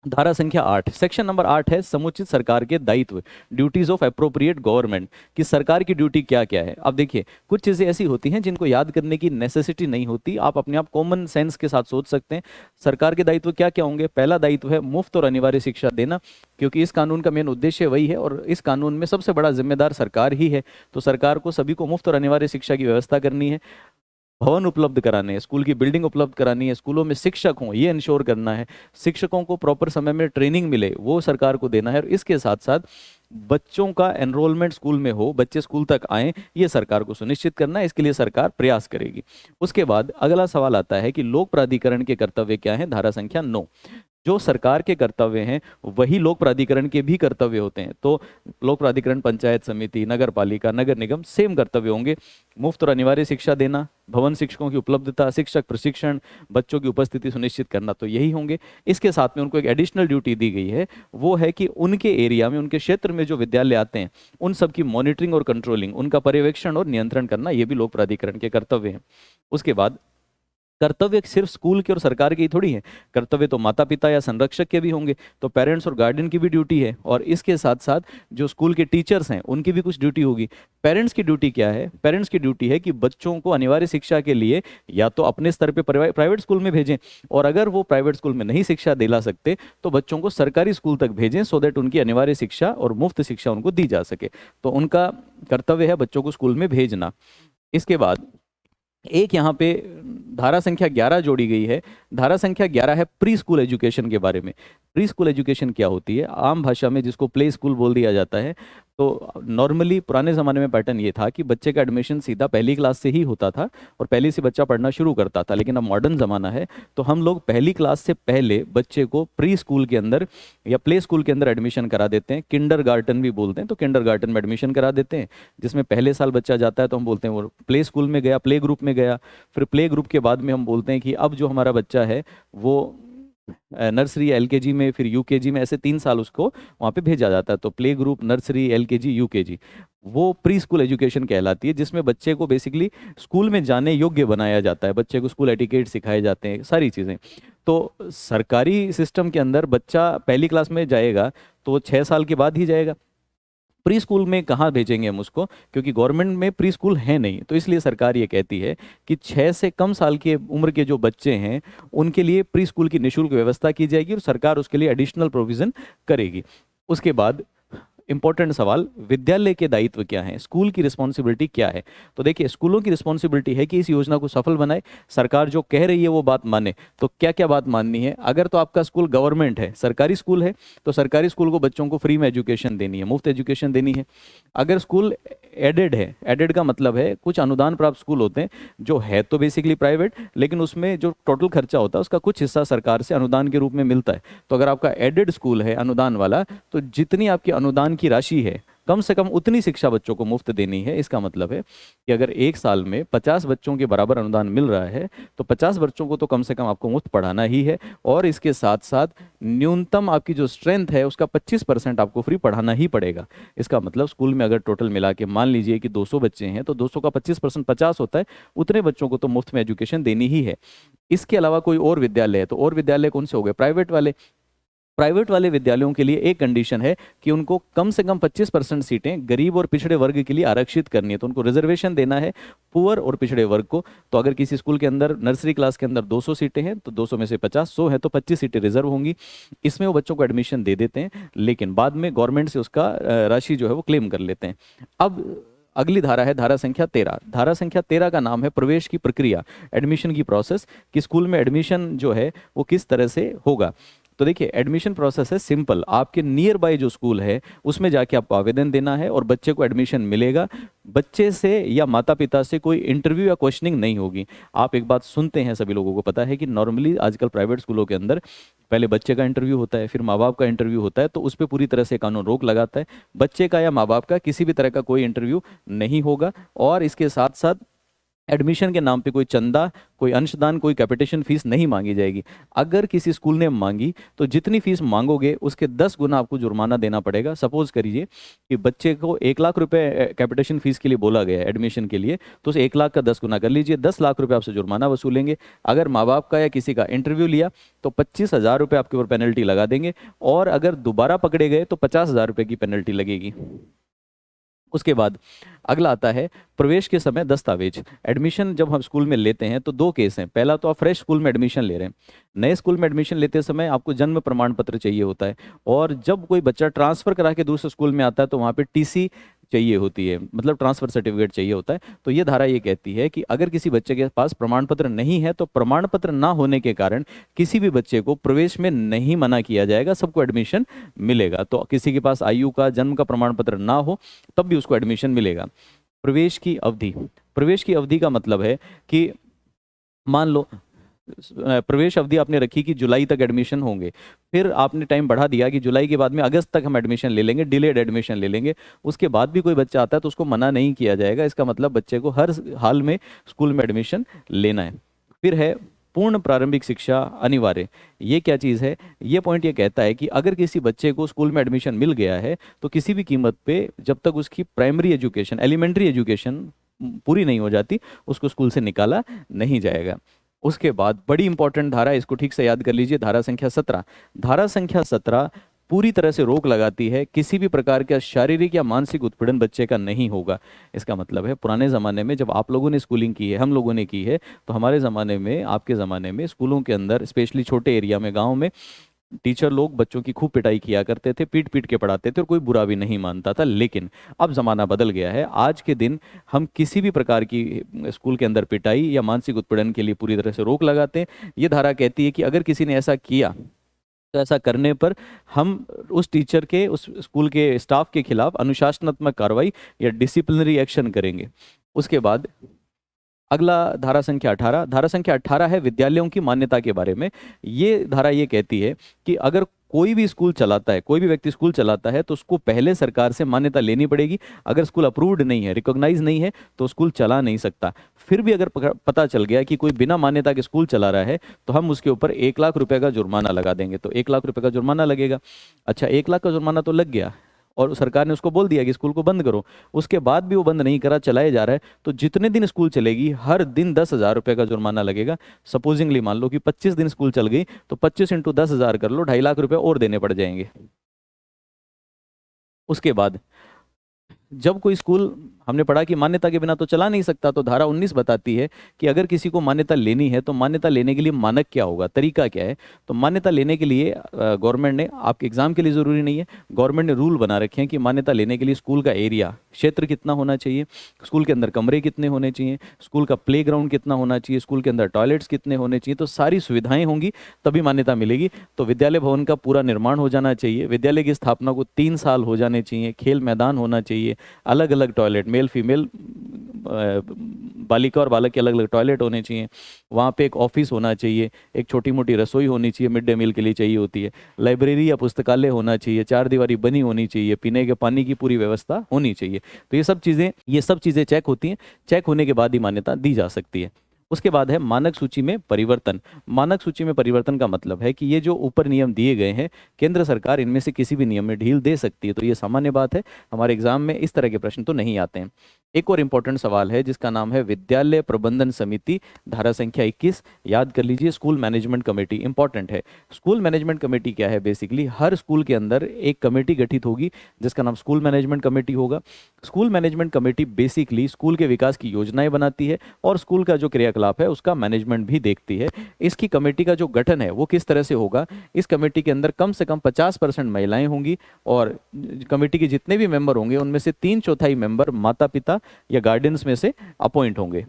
धारा संख्या 8, सेक्शन नंबर 8 है समुचित सरकार के दायित्व, ड्यूटीज ऑफ अप्रोप्रिएट गवर्नमेंट, कि सरकार की ड्यूटी क्या क्या है। अब देखिए, कुछ चीज़ें ऐसी होती हैं जिनको याद करने की नेसेसिटी नहीं होती, आप अपने आप कॉमन सेंस के साथ सोच सकते हैं। सरकार के दायित्व क्या क्या होंगे। पहला दायित्व है मुफ्त और अनिवार्य शिक्षा देना, क्योंकि इस कानून का मेन उद्देश्य वही है और इस कानून में सबसे बड़ा जिम्मेदार सरकार ही है। तो सरकार को सभी को मुफ्त और अनिवार्य शिक्षा की व्यवस्था करनी है। भवन उपलब्ध कराने हैं, स्कूल की बिल्डिंग उपलब्ध करानी है, स्कूलों में शिक्षक हों ये इंश्योर करना है, शिक्षकों को प्रॉपर समय में ट्रेनिंग मिले वो सरकार को देना है। और इसके साथ साथ बच्चों का एनरोलमेंट स्कूल में हो, बच्चे स्कूल तक आएँ, ये सरकार को सुनिश्चित करना है। इसके लिए सरकार प्रयास करेगी। उसके बाद अगला सवाल आता है कि लोक प्राधिकरण के कर्तव्य क्या हैं। धारा संख्या 9, जो सरकार के कर्तव्य हैं वही लोक प्राधिकरण के भी कर्तव्य होते हैं। तो लोक प्राधिकरण, पंचायत समिति, नगर पालिका, नगर निगम सेम कर्तव्य होंगे। मुफ्त और अनिवार्य शिक्षा देना, भवन शिक्षकों की उपलब्धता, शिक्षक प्रशिक्षण, बच्चों की उपस्थिति सुनिश्चित करना, तो यही होंगे। इसके साथ में उनको एक एडिशनल ड्यूटी दी गई है, वो है कि उनके एरिया में, उनके क्षेत्र में जो विद्यालय आते हैं उन सब की मॉनिटरिंग और कंट्रोलिंग, उनका पर्यवेक्षण और नियंत्रण करना, ये भी लोक प्राधिकरण के कर्तव्य हैं। उसके बाद कर्तव्य सिर्फ स्कूल के और सरकार के ही थोड़ी है, कर्तव्य तो माता पिता या संरक्षक के भी होंगे। तो पेरेंट्स और गार्डियन की भी ड्यूटी है, और इसके साथ साथ जो स्कूल के टीचर्स हैं उनकी भी कुछ ड्यूटी होगी। पेरेंट्स की ड्यूटी क्या है, पेरेंट्स की ड्यूटी है कि बच्चों को अनिवार्य शिक्षा के लिए या तो अपने स्तर पे प्राइवेट स्कूल में भेजें, और अगर वो प्राइवेट स्कूल में नहीं शिक्षा दिला सकते तो बच्चों को सरकारी स्कूल तक भेजें, सो दैट उनकी अनिवार्य शिक्षा और मुफ्त शिक्षा उनको दी जा सके। तो उनका कर्तव्य है बच्चों को स्कूल में भेजना। इसके बाद एक यहाँ पे धारा संख्या 11 जोड़ी गई है। धारा संख्या 11 है प्री स्कूल एजुकेशन के बारे में। प्री स्कूल एजुकेशन क्या होती है, आम भाषा में जिसको प्ले स्कूल बोल दिया जाता है। तो नॉर्मली पुराने ज़माने में पैटर्न ये था कि बच्चे का एडमिशन सीधा पहली क्लास से ही होता था और पहली से बच्चा पढ़ना शुरू करता था। लेकिन अब मॉडर्न ज़माना है, तो हम लोग पहली क्लास से पहले बच्चे को प्री स्कूल के अंदर या प्ले स्कूल के अंदर एडमिशन करा देते हैं। किंडर गार्टन भी बोलते हैं, तो किंडर गार्टन में एडमिशन करा देते हैं, जिसमें पहले साल बच्चा जाता है तो हम बोलते हैं वो प्ले स्कूल में गया, प्ले ग्रुप में गया। फिर प्ले ग्रुप के बाद में हम बोलते हैं कि अब जो हमारा बच्चा है वो नर्सरी, एलकेजी में, फिर यूकेजी में, ऐसे 3 साल उसको वहाँ पे भेजा जाता है। तो play group, nursery, LKG, UKG, वो प्री स्कूल एजुकेशन कहलाती है, जिसमें बच्चे को बेसिकली स्कूल में जाने योग्य बनाया जाता है। बच्चे को स्कूल एटिकेट सिखाए जाते हैं, सारी चीज़ें। तो सरकारी सिस्टम के अंदर बच्चा पहली क्लास में जाएगा तो वो 6 साल के बाद ही जाएगा। प्री स्कूल में कहाँ भेजेंगे हम उसको, क्योंकि गवर्नमेंट में प्री स्कूल है नहीं। तो इसलिए सरकार ये कहती है कि 6 से कम साल के उम्र के जो बच्चे हैं उनके लिए प्री स्कूल की निःशुल्क व्यवस्था की जाएगी और सरकार उसके लिए एडिशनल प्रोविज़न करेगी। उसके बाद इंपॉर्टेंट सवाल, विद्यालय के दायित्व क्या है, स्कूल की रिस्पॉन्सिबिलिटी क्या है? तो देखिए, स्कूलों की रिस्पॉन्सिबिलिटी है कि इस योजना को सफल बनाए, सरकार जो कह रही है वो बात माने। तो क्या क्या बात माननी है? अगर तो आपका स्कूल गवर्नमेंट है, सरकारी स्कूल है, तो सरकारी स्कूल को बच्चों को फ्री में एजुकेशन देनी है, मुफ्त एजुकेशन देनी है। अगर स्कूल एडेड है, एडेड का मतलब है कुछ अनुदान प्राप्त स्कूल होते हैं जो है तो बेसिकली प्राइवेट, लेकिन उसमें जो टोटल खर्चा होता है उसका कुछ हिस्सा सरकार से अनुदान के रूप में मिलता है। तो अगर आपका एडेड स्कूल है अनुदान वाला, तो जितनी आपकी अनुदान की राशि है कम से कम उतनी शिक्षा बच्चों को मुफ्त देनी है। इसका मतलब है कि अगर एक साल में 50 बच्चों के बराबर अनुदान मिल रहा है तो 50 बच्चों को तो कम से कम आपको मुफ्त पढ़ाना ही है, और इसके साथ साथ न्यूनतम आपकी जो स्ट्रेंथ है उसका 25% आपको फ्री पढ़ाना ही पड़ेगा। इसका मतलब स्कूल में अगर टोटल मिला के मान लीजिए कि 200 बच्चे हैं तो 200 का 25% 50 होता है, उतने बच्चों को तो मुफ्त में एजुकेशन देनी ही है। इसके अलावा कोई और विद्यालय है, तो और विद्यालय कौन से हो गए? प्राइवेट वाले। प्राइवेट वाले विद्यालयों के लिए एक कंडीशन है कि उनको कम से कम 25% सीटें गरीब और पिछड़े वर्ग के लिए आरक्षित करनी है, तो उनको रिजर्वेशन देना है पुअर और पिछड़े वर्ग को। तो अगर किसी स्कूल के अंदर नर्सरी क्लास के अंदर 200 सीटें हैं तो 200 में से 50, 100 है तो 25 सीटें रिजर्व होंगी। इसमें वो बच्चों को एडमिशन दे देते हैं, लेकिन बाद में गवर्नमेंट से उसका राशि जो है वो क्लेम कर लेते हैं। अब अगली धारा है धारा संख्या 13। धारा संख्या 13 का नाम है प्रवेश की प्रक्रिया, एडमिशन की प्रोसेस, कि स्कूल में एडमिशन जो है वो किस तरह से होगा। तो देखिए, एडमिशन प्रोसेस है सिंपल, आपके नियर बाय जो स्कूल है उसमें जाके आपको आवेदन देना है और बच्चे को एडमिशन मिलेगा। बच्चे से या माता पिता से कोई इंटरव्यू या क्वेश्चनिंग नहीं होगी। आप एक बात सुनते हैं, सभी लोगों को पता है कि नॉर्मली आजकल प्राइवेट स्कूलों के अंदर पहले बच्चे का इंटरव्यू होता है, फिर माँ बाप का इंटरव्यू होता है, तो उस पर पूरी तरह से कानून रोक लगाता है। बच्चे का या माँ बाप का किसी भी तरह का कोई इंटरव्यू नहीं होगा। और इसके साथ साथ एडमिशन के नाम पे कोई चंदा, कोई अंशदान, कोई कैपिटेशन फीस नहीं मांगी जाएगी। अगर किसी स्कूल ने मांगी तो जितनी फीस मांगोगे उसके 10 गुना आपको जुर्माना देना पड़ेगा। सपोज करिए कि बच्चे को 1 लाख रुपए कैपिटेशन फीस के लिए बोला गया है एडमिशन के लिए, तो उसे 1 लाख का 10 गुना कर लीजिए, 10 लाख रुपए आपसे जुर्माना वसूलेंगे। अगर माँ बाप का या किसी का इंटरव्यू लिया तो 25,000 रुपये आपके ऊपर पेनल्टी लगा देंगे, और अगर दोबारा पकड़े गए तो 50,000 रुपये की पेनल्टी लगेगी। उसके बाद अगला आता है प्रवेश के समय दस्तावेज। एडमिशन जब हम स्कूल में लेते हैं तो दो केस हैं। पहला तो आप फ्रेश स्कूल में एडमिशन ले रहे हैं, नए स्कूल में एडमिशन लेते समय आपको जन्म प्रमाण पत्र चाहिए होता है, और जब कोई बच्चा ट्रांसफर करा के दूसरे स्कूल में आता है तो वहाँ पे टीसी चाहिए होती है, मतलब ट्रांसफर सर्टिफिकेट चाहिए होता है। तो ये धारा ये कहती है कि अगर किसी बच्चे के पास प्रमाण पत्र नहीं है तो प्रमाण पत्र ना होने के कारण किसी भी बच्चे को प्रवेश में नहीं मना किया जाएगा, सबको एडमिशन मिलेगा। तो किसी के पास आयु का, जन्म का प्रमाण पत्र ना हो तब भी उसको एडमिशन मिलेगा। प्रवेश की अवधि। प्रवेश की अवधि का मतलब है कि मान लो प्रवेश अवधि आपने रखी कि जुलाई तक एडमिशन होंगे, फिर आपने टाइम बढ़ा दिया कि जुलाई के बाद में अगस्त तक हम एडमिशन ले लेंगे, डिलेड एडमिशन ले लेंगे। उसके बाद भी कोई बच्चा आता है तो उसको मना नहीं किया जाएगा। इसका मतलब बच्चे को हर हाल में स्कूल में एडमिशन लेना है। फिर है पूर्ण प्रारंभिक शिक्षा अनिवार्य। ये क्या चीज़ है? ये पॉइंट ये कहता है कि अगर किसी बच्चे को स्कूल में एडमिशन मिल गया है तो किसी भी कीमत पे जब तक उसकी प्राइमरी एजुकेशन, एलिमेंट्री एजुकेशन पूरी नहीं हो जाती उसको स्कूल से निकाला नहीं जाएगा। उसके बाद बड़ी इंपॉर्टेंट धारा, इसको ठीक से याद कर लीजिए, धारा संख्या 17। धारा संख्या 17 पूरी तरह से रोक लगाती है किसी भी प्रकार का शारीरिक या मानसिक उत्पीड़न बच्चे का नहीं होगा। इसका मतलब है पुराने ज़माने में जब आप लोगों ने स्कूलिंग की है, हम लोगों ने की है, तो हमारे ज़माने में, आपके ज़माने में स्कूलों के अंदर स्पेशली छोटे एरिया में, गाँव में टीचर लोग बच्चों की खूब पिटाई किया करते थे, पीट पीट के पढ़ाते थे और कोई बुरा भी नहीं मानता था। लेकिन अब ज़माना बदल गया है। आज के दिन हम किसी भी प्रकार की स्कूल के अंदर पिटाई या मानसिक उत्पीड़न के लिए पूरी तरह से रोक लगाते हैं। ये धारा कहती है कि अगर किसी ने ऐसा किया तो ऐसा करने पर हम उस टीचर के, उस स्कूल के स्टाफ के खिलाफ अनुशासनात्मक कार्रवाई या डिसिप्लिनरी एक्शन करेंगे। उसके बाद अगला धारा संख्या 18। धारा संख्या 18 है विद्यालयों की मान्यता के बारे में। ये धारा ये कहती है कि अगर कोई भी स्कूल चलाता है, कोई भी व्यक्ति स्कूल चलाता है तो उसको पहले सरकार से मान्यता लेनी पड़ेगी। अगर स्कूल अप्रूव्ड नहीं है, रिकॉग्नाइज नहीं है, तो स्कूल चला नहीं सकता। फिर भी अगर पता चल गया कि कोई बिना मान्यता के स्कूल चला रहा है तो हम उसके ऊपर 1 लाख रुपए का जुर्माना लगा देंगे। तो 1 लाख रुपए का जुर्माना लगेगा। अच्छा, 1 लाख का जुर्माना तो लग गया और सरकार ने उसको बोल दिया कि स्कूल को बंद करो, उसके बाद भी वो बंद नहीं करा, चलाया जा रहा है, तो जितने दिन स्कूल चलेगी हर दिन 10,000 रुपये का जुर्माना लगेगा। सपोजिंगली मान लो कि 25 दिन स्कूल चल गई तो 25 इंटू 10,000 कर लो, 2.5 लाख रुपए और देने पड़ जाएंगे। उसके बाद जब कोई स्कूल, हमने पढ़ा कि मान्यता के बिना तो चला नहीं सकता, तो धारा 19 बताती है कि अगर किसी को मान्यता लेनी है तो मान्यता लेने के लिए मानक क्या होगा, तरीका क्या है। तो मान्यता लेने के लिए गवर्नमेंट ने, आपके एग्जाम के लिए ज़रूरी नहीं है, गवर्नमेंट ने रूल बना रखे हैं कि मान्यता लेने के लिए स्कूल का एरिया, क्षेत्र कितना होना चाहिए, स्कूल के अंदर कमरे कितने होने चाहिए, स्कूल का प्ले ग्राउंड कितना होना चाहिए, स्कूल के अंदर टॉयलेट्स कितने होने चाहिए, तो सारी सुविधाएं होंगी तभी मान्यता मिलेगी। तो विद्यालय भवन का पूरा निर्माण हो जाना चाहिए, विद्यालय की स्थापना को 3 साल हो जाने चाहिए, खेल मैदान होना चाहिए, अलग अलग टॉयलेट, मेल फीमेल, बालिका और बालक के अलग अलग टॉयलेट होने चाहिए, वहाँ पे एक ऑफिस होना चाहिए, एक छोटी मोटी रसोई होनी चाहिए, मिड डे मील के लिए चाहिए होती है, लाइब्रेरी या पुस्तकालय होना चाहिए, चार दीवारी बनी होनी चाहिए, पीने के पानी की पूरी व्यवस्था होनी चाहिए। तो ये सब चीज़ें चेक होती हैं, चेक होने के बाद ही मान्यता दी जा सकती है। उसके बाद है मानक सूची में परिवर्तन। मानक सूची में परिवर्तन का मतलब है कि ये जो ऊपर नियम दिए गए हैं, केंद्र सरकार इनमें से किसी भी नियम में ढील दे सकती है, तो ये सामान्य बात है, हमारे एग्जाम में इस तरह के प्रश्न तो नहीं आते हैं। एक और इंपॉर्टेंट सवाल है जिसका नाम है विद्यालय प्रबंधन समिति, धारा संख्या 21, याद कर लीजिए, स्कूल मैनेजमेंट कमेटी इंपॉर्टेंट है। स्कूल मैनेजमेंट कमेटी क्या है, बेसिकली हर स्कूल के अंदर एक कमेटी गठित होगी जिसका नाम स्कूल मैनेजमेंट कमेटी होगा। School management committee basically school के विकास की योजनाएं बनाती है और स्कूल का जो क्रियाकलाप है उसका मैनेजमेंट भी देखती है। इसकी कमेटी का जो गठन है वो किस तरह से होगा, इस कमेटी के अंदर कम से कम 50% महिलाएं होंगी और कमेटी के जितने भी मेंबर होंगे उनमें से 3/4 मेंबर माता पिता या गार्डियंस में से अपॉइंट होंगे।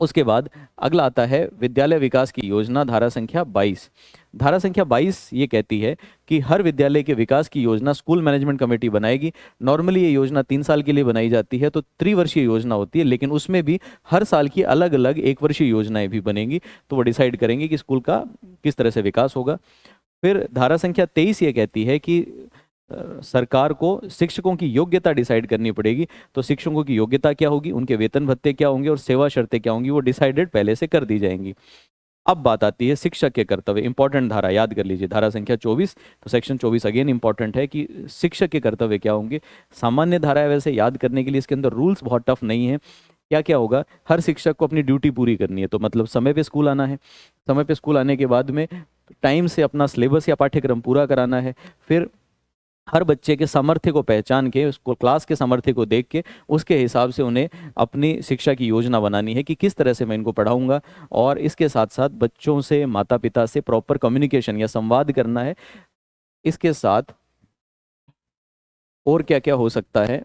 उसके बाद अगला आता है विद्यालय विकास की योजना, धारा संख्या 22। धारा संख्या 22 ये कहती है कि हर विद्यालय के विकास की योजना स्कूल मैनेजमेंट कमेटी बनाएगी। नॉर्मली ये योजना 3 साल के लिए बनाई जाती है, तो त्रिवर्षीय योजना होती है, लेकिन उसमें भी हर साल की अलग अलग 1 वर्षीय योजनाएं भी बनेंगी, तो वो डिसाइड करेंगे कि स्कूल का किस तरह से विकास होगा। फिर धारा संख्या 23 ये कहती है कि सरकार को शिक्षकों की योग्यता डिसाइड करनी पड़ेगी। तो शिक्षकों की योग्यता क्या होगी, उनके वेतन भत्ते क्या होंगे और सेवा शर्तें क्या होंगी, वो डिसाइडेड पहले से कर दी जाएंगी। अब बात आती है शिक्षक के कर्तव्य, इंपॉर्टेंट धारा, याद कर लीजिए, धारा संख्या 24। तो सेक्शन 24 अगेन इंपॉर्टेंट है कि शिक्षक के कर्तव्य क्या होंगे। सामान्य धारा है, वैसे याद करने के लिए इसके अंदर रूल्स बहुत टफ नहीं है। क्या क्या होगा, हर शिक्षक को अपनी ड्यूटी पूरी करनी है, तो मतलब समय पे स्कूल आना है, समय पे स्कूल आने के बाद में टाइम से अपना सिलेबस या पाठ्यक्रम पूरा कराना है। फिर हर बच्चे के सामर्थ्य को पहचान के, उसको क्लास के सामर्थ्य को देख के उसके हिसाब से उन्हें अपनी शिक्षा की योजना बनानी है कि किस तरह से मैं इनको पढ़ाऊंगा। और इसके साथ साथ बच्चों से, माता पिता से प्रॉपर कम्युनिकेशन या संवाद करना है। इसके साथ और क्या क्या हो सकता है,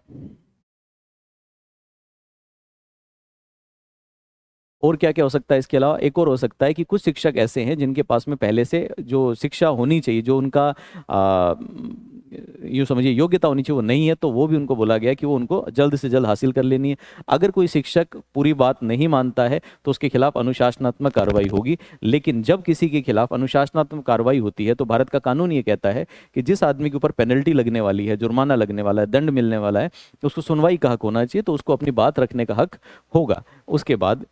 और क्या क्या हो सकता है इसके अलावा, एक और हो सकता है कि कुछ शिक्षक ऐसे हैं जिनके पास में पहले से जो शिक्षा होनी चाहिए, जो उनका यूँ समझिए योग्यता होनी चाहिए, वो नहीं है, तो वो भी उनको बोला गया कि वो उनको जल्द से जल्द हासिल कर लेनी है। अगर कोई शिक्षक पूरी बात नहीं मानता है तो उसके खिलाफ अनुशासनात्मक कार्रवाई होगी। लेकिन जब किसी के खिलाफ अनुशासनात्मक कार्रवाई होती है तो भारत का कानून ये कहता है कि जिस आदमी के ऊपर पेनल्टी लगने वाली है, जुर्माना लगने वाला है, दंड मिलने वाला है, तो उसको सुनवाई का हक होना चाहिए, तो उसको अपनी बात रखने का हक होगा। उसके बाद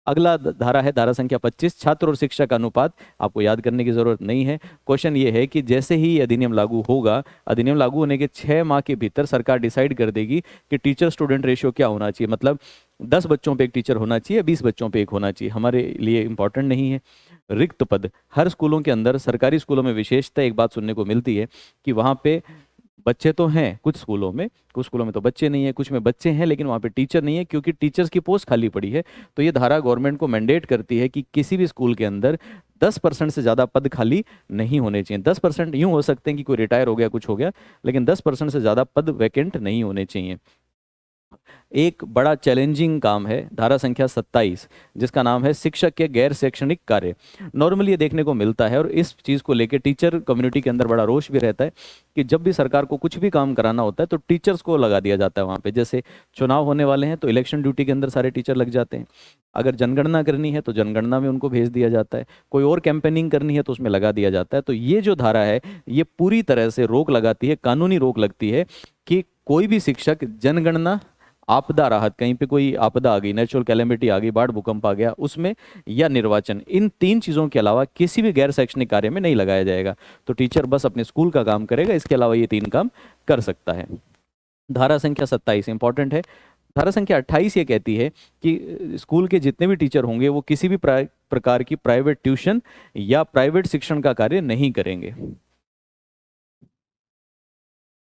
अगला धारा है धारा संख्या 25, छात्र और शिक्षक का अनुपात। आपको याद करने की जरूरत नहीं है। क्वेश्चन ये है कि जैसे ही अधिनियम लागू होगा, अधिनियम लागू होने के 6 माह के भीतर सरकार डिसाइड कर देगी कि टीचर स्टूडेंट रेशियो क्या होना चाहिए, मतलब 10 बच्चों पे एक टीचर होना चाहिए, 20 बच्चों पे एक होना चाहिए, हमारे लिए इंपॉर्टेंट नहीं है। रिक्त पद, हर स्कूलों के अंदर, सरकारी स्कूलों में विशेषता एक बात सुनने को मिलती है कि वहाँ पे बच्चे तो हैं कुछ स्कूलों में, कुछ स्कूलों में तो बच्चे नहीं है, कुछ में बच्चे हैं लेकिन वहाँ पे टीचर नहीं है, क्योंकि टीचर्स की पोस्ट खाली पड़ी है। तो ये धारा गवर्नमेंट को मैंडेट करती है कि किसी भी स्कूल के अंदर 10% से ज़्यादा पद खाली नहीं होने चाहिए। 10% यूँ हो सकते हैं कि कोई रिटायर हो गया, कुछ हो गया, लेकिन 10% से ज़्यादा पद वैकेंट नहीं होने चाहिए। एक बड़ा चैलेंजिंग काम है धारा संख्या 27, जिसका नाम है शिक्षक के गैर शैक्षणिक कार्य। नॉर्मली ये देखने को मिलता है और इस चीज़ को लेकर टीचर कम्युनिटी के अंदर बड़ा रोष भी रहता है कि जब भी सरकार को कुछ भी काम कराना होता है तो टीचर्स को लगा दिया जाता है वहाँ पे। जैसे चुनाव होने वाले हैं तो इलेक्शन ड्यूटी के अंदर सारे टीचर लग जाते हैं, अगर जनगणना करनी है तो जनगणना में उनको भेज दिया जाता है, कोई और कैंपेनिंग करनी है तो उसमें लगा दिया जाता है। तो ये जो धारा है ये पूरी तरह से रोक लगाती है, कानूनी रोक लगती है कि कोई भी शिक्षक जनगणना, आपदा राहत, कहीं पे कोई आपदा आ गई, नेचुरल कैलेमिटी आ गई, बाढ़ भूकंप आ गया उसमें, या निर्वाचन, इन 3 चीज़ों के अलावा किसी भी गैर शैक्षणिक कार्य में नहीं लगाया जाएगा। तो टीचर बस अपने स्कूल का काम करेगा, इसके अलावा ये 3 काम कर सकता है। धारा संख्या 27 इंपॉर्टेंट है। धारा संख्या 28 ये कहती है कि स्कूल के जितने भी टीचर होंगे वो किसी भी प्रकार की प्राइवेट ट्यूशन या प्राइवेट शिक्षण का कार्य नहीं करेंगे।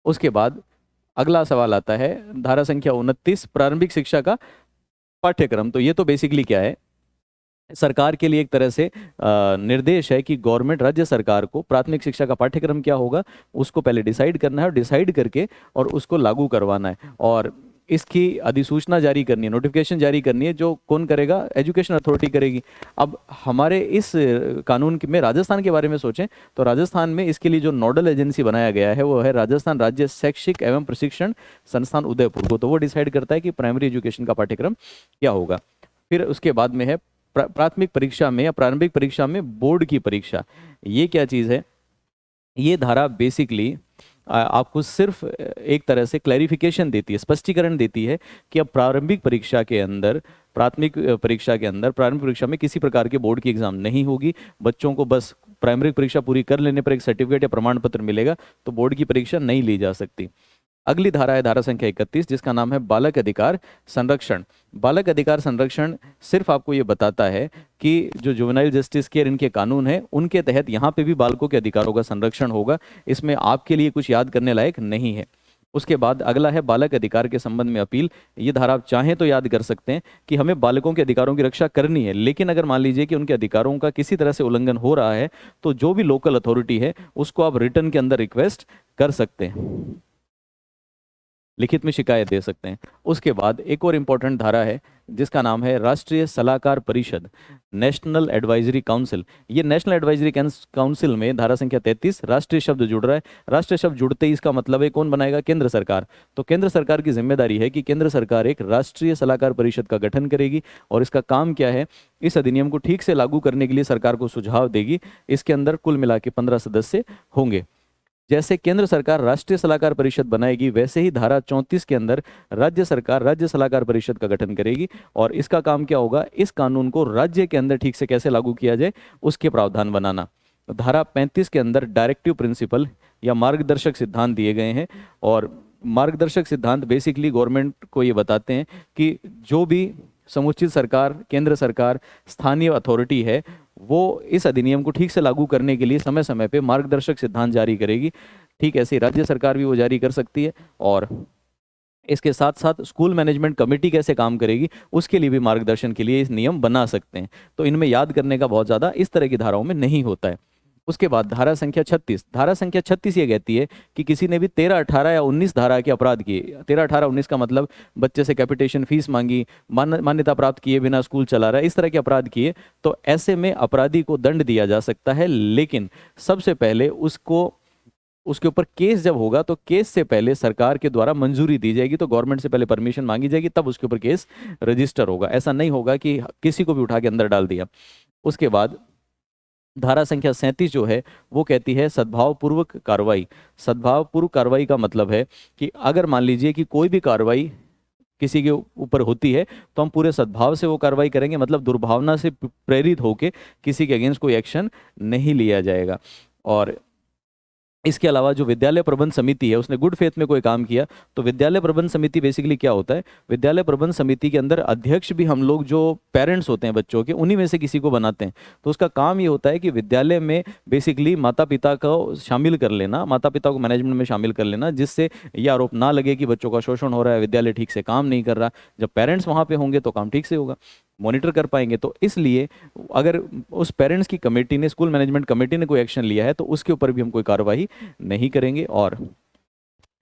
उसके बाद अगला सवाल आता है धारा संख्या 29, प्रारंभिक शिक्षा का पाठ्यक्रम। तो ये तो बेसिकली क्या है, सरकार के लिए एक तरह से निर्देश है कि गवर्नमेंट, राज्य सरकार को प्राथमिक शिक्षा का पाठ्यक्रम क्या होगा उसको पहले डिसाइड करना है, और डिसाइड करके और उसको लागू करवाना है, और इसकी अधिसूचना जारी करनी है, नोटिफिकेशन जारी करनी है। जो कौन करेगा, एजुकेशन अथॉरिटी करेगी। अब हमारे इस में राजस्थान के बारे में सोचें तो राजस्थान में इसके लिए जो नोडल एजेंसी बनाया गया है वो है राजस्थान राज्य शैक्षिक एवं प्रशिक्षण संस्थान उदयपुर को। तो वो डिसाइड करता है कि प्राइमरी एजुकेशन का पाठ्यक्रम क्या होगा। फिर उसके बाद में है प्राथमिक परीक्षा में या प्रारंभिक परीक्षा में बोर्ड की परीक्षा। ये क्या चीज़ है, ये धारा बेसिकली आपको सिर्फ एक तरह से क्लैरिफिकेशन देती है, स्पष्टीकरण देती है कि अब प्रारंभिक परीक्षा के अंदर, प्राथमिक परीक्षा के अंदर, प्रारंभिक परीक्षा में किसी प्रकार के बोर्ड की एग्जाम नहीं होगी। बच्चों को बस प्राइमरी परीक्षा पूरी कर लेने पर एक सर्टिफिकेट या प्रमाण पत्र मिलेगा, तो बोर्ड की परीक्षा नहीं ली जा सकती। अगली धारा है धारा संख्या 31, जिसका नाम है बालक अधिकार संरक्षण। बालक अधिकार संरक्षण सिर्फ आपको ये बताता है कि जो जुवेनाइल जस्टिस केयर इनके कानून है उनके तहत यहाँ पे भी बालकों के अधिकारों का संरक्षण होगा। इसमें आपके लिए कुछ याद करने लायक नहीं है। उसके बाद अगला है बालक अधिकार के संबंध में अपील। ये धारा आप चाहें तो याद कर सकते हैं कि हमें बालकों के अधिकारों की रक्षा करनी है, लेकिन अगर मान लीजिए कि उनके अधिकारों का किसी तरह से उल्लंघन हो रहा है तो जो भी लोकल अथॉरिटी है उसको आप रिटर्न के अंदर रिक्वेस्ट कर सकते हैं, लिखित में शिकायत दे सकते हैं। उसके बाद एक और इम्पोर्टेंट धारा है जिसका नाम है राष्ट्रीय सलाहकार परिषद, नेशनल एडवाइजरी काउंसिल। ये नेशनल एडवाइजरी काउंसिल में धारा संख्या 33 राष्ट्रीय शब्द जुड़ रहा है। राष्ट्रीय शब्द जुड़ते ही इसका मतलब है कौन बनाएगा, केंद्र सरकार। तो केंद्र सरकार की जिम्मेदारी है कि केंद्र सरकार एक राष्ट्रीय सलाहकार परिषद का गठन करेगी, और इसका काम क्या है, इस अधिनियम को ठीक से लागू करने के लिए सरकार को सुझाव देगी। इसके अंदर कुल मिला के 15 सदस्य होंगे। जैसे केंद्र सरकार राष्ट्रीय सलाहकार परिषद बनाएगी, वैसे ही धारा 34 के अंदर राज्य सरकार राज्य सलाहकार परिषद का गठन करेगी, और इसका काम क्या होगा, इस कानून को राज्य के अंदर ठीक से कैसे लागू किया जाए उसके प्रावधान बनाना। धारा 35 के अंदर डायरेक्टिव प्रिंसिपल या मार्गदर्शक सिद्धांत दिए गए हैं, और मार्गदर्शक सिद्धांत बेसिकली गवर्नमेंट को ये बताते हैं कि जो भी समुचित सरकार, केंद्र सरकार, स्थानीय अथॉरिटी है, वो इस अधिनियम को ठीक से लागू करने के लिए समय समय पे मार्गदर्शक सिद्धांत जारी करेगी। ठीक ऐसे ही राज्य सरकार भी वो जारी कर सकती है, और इसके साथ साथ स्कूल मैनेजमेंट कमेटी कैसे काम करेगी उसके लिए भी मार्गदर्शन के लिए इस नियम बना सकते हैं। तो इनमें याद करने का बहुत ज़्यादा इस तरह की धाराओं में नहीं होता है। उसके बाद धारा संख्या 36, धारा संख्या 36 ये कहती है कि किसी ने भी 13, 18 या 19 धारा के अपराध किए। 13, 18, 19 का मतलब बच्चे से कैपिटेशन फीस मांगी, मान्यता प्राप्त किए बिना स्कूल चला रहा है, इस तरह के अपराध किए, तो ऐसे में अपराधी को दंड दिया जा सकता है। लेकिन सबसे पहले उसके ऊपर केस जब होगा तो केस से पहले सरकार के द्वारा मंजूरी दी जाएगी, तो गवर्नमेंट से पहले परमिशन मांगी जाएगी, तब उसके ऊपर केस रजिस्टर होगा। ऐसा नहीं होगा कि किसी को भी उठा के अंदर डाल दिया। उसके बाद धारा संख्या 37 जो है वो कहती है सद्भावपूर्वक कार्रवाई। सद्भावपूर्वक कार्रवाई का मतलब है कि अगर मान लीजिए कि कोई भी कार्रवाई किसी के ऊपर होती है तो हम पूरे सद्भाव से वो कार्रवाई करेंगे, मतलब दुर्भावना से प्रेरित होकर किसी के अगेंस्ट कोई एक्शन नहीं लिया जाएगा। और इसके अलावा जो विद्यालय प्रबंध समिति है उसने गुड फेथ में कोई काम किया, तो विद्यालय प्रबंध समिति बेसिकली क्या होता है, विद्यालय प्रबंध समिति के अंदर अध्यक्ष भी हम लोग जो पेरेंट्स होते हैं बच्चों के, उन्हीं में से किसी को बनाते हैं। तो उसका काम ये होता है कि विद्यालय में बेसिकली माता पिता को शामिल कर लेना, माता पिता को मैनेजमेंट में शामिल कर लेना, जिससे ये आरोप ना लगे कि बच्चों का शोषण हो रहा है, विद्यालय ठीक से काम नहीं कर रहा। जब पेरेंट्स वहाँ पे होंगे तो काम ठीक से होगा, मॉनिटर कर पाएंगे। तो इसलिए अगर उस पेरेंट्स की कमेटी ने, स्कूल मैनेजमेंट कमेटी ने कोई एक्शन लिया है तो उसके ऊपर भी हम कोई कार्रवाई नहीं करेंगे। और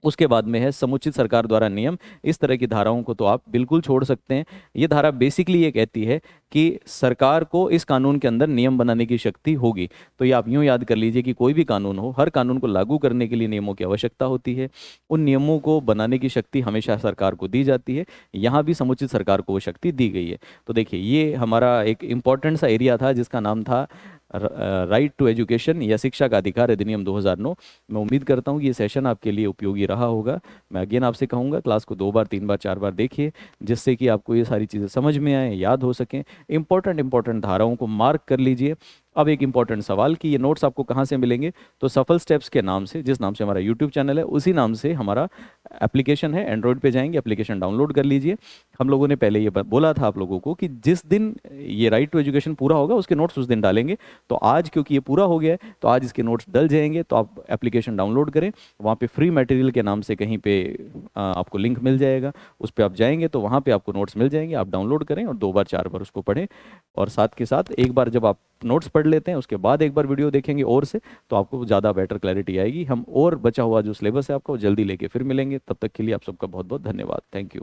उसके बाद में है समुचित सरकार द्वारा नियम। इस तरह की धाराओं को तो आप बिल्कुल छोड़ सकते हैं। ये धारा बेसिकली ये कहती है कि सरकार को इस कानून के अंदर नियम बनाने की शक्ति होगी। तो ये आप यूँ याद कर लीजिए कि कोई भी कानून हो, हर कानून को लागू करने के लिए नियमों की आवश्यकता होती है। उन नियमों को बनाने की शक्ति हमेशा सरकार को दी जाती है, यहाँ भी समुचित सरकार को वो शक्ति दी गई है। तो देखिए ये हमारा एक इम्पॉर्टेंट सा एरिया था जिसका नाम था राइट टू एजुकेशन या शिक्षा का अधिकार अधिनियम 2009। मैं उम्मीद करता हूँ कि ये सेशन आपके लिए उपयोगी रहा होगा। मैं अगेन आपसे कहूँगा क्लास को 2 बार 3 बार 4 बार देखिए, जिससे कि आपको ये सारी चीज़ें समझ में आए, याद हो सकें। इंपॉर्टेंट धाराओं को मार्क कर लीजिए अब एक इंपॉर्टेंट सवाल कि ये नोट्स आपको कहाँ से मिलेंगे, तो सफल स्टेप्स के नाम से, जिस नाम से हमारा यूट्यूब चैनल है उसी नाम से हमारा एप्लीकेशन है, एंड्रॉयड पे जाएंगे, एप्लीकेशन डाउनलोड कर लीजिए। हम लोगों ने पहले ये बोला था आप लोगों को कि जिस दिन ये राइट टू एजुकेशन पूरा होगा उसके नोट्स उस दिन डालेंगे। तो आज क्योंकि ये पूरा हो गया है तो आज इसके नोट्स डल जाएंगे, तो आप एप्लीकेशन डाउनलोड करें, वहाँ पे फ्री मटेरियल के नाम से कहीं पे आपको लिंक मिल जाएगा, उस पर आप जाएंगे तो वहाँ पे आपको नोट्स मिल जाएंगे, आप डाउनलोड करें और 2 बार 4 बार उसको पढ़ें। और साथ के साथ एक बार जब आप नोट्स पढ़ लेते हैं उसके बाद एक बार वीडियो देखेंगे और से, तो आपको ज़्यादा बेटर क्लैरिटी आएगी। हम और बचा हुआ जो सिलेबस है आपका वो जल्दी लेके फिर मिलेंगे, तब तक के लिए आप सबका बहुत बहुत धन्यवाद। Thank you.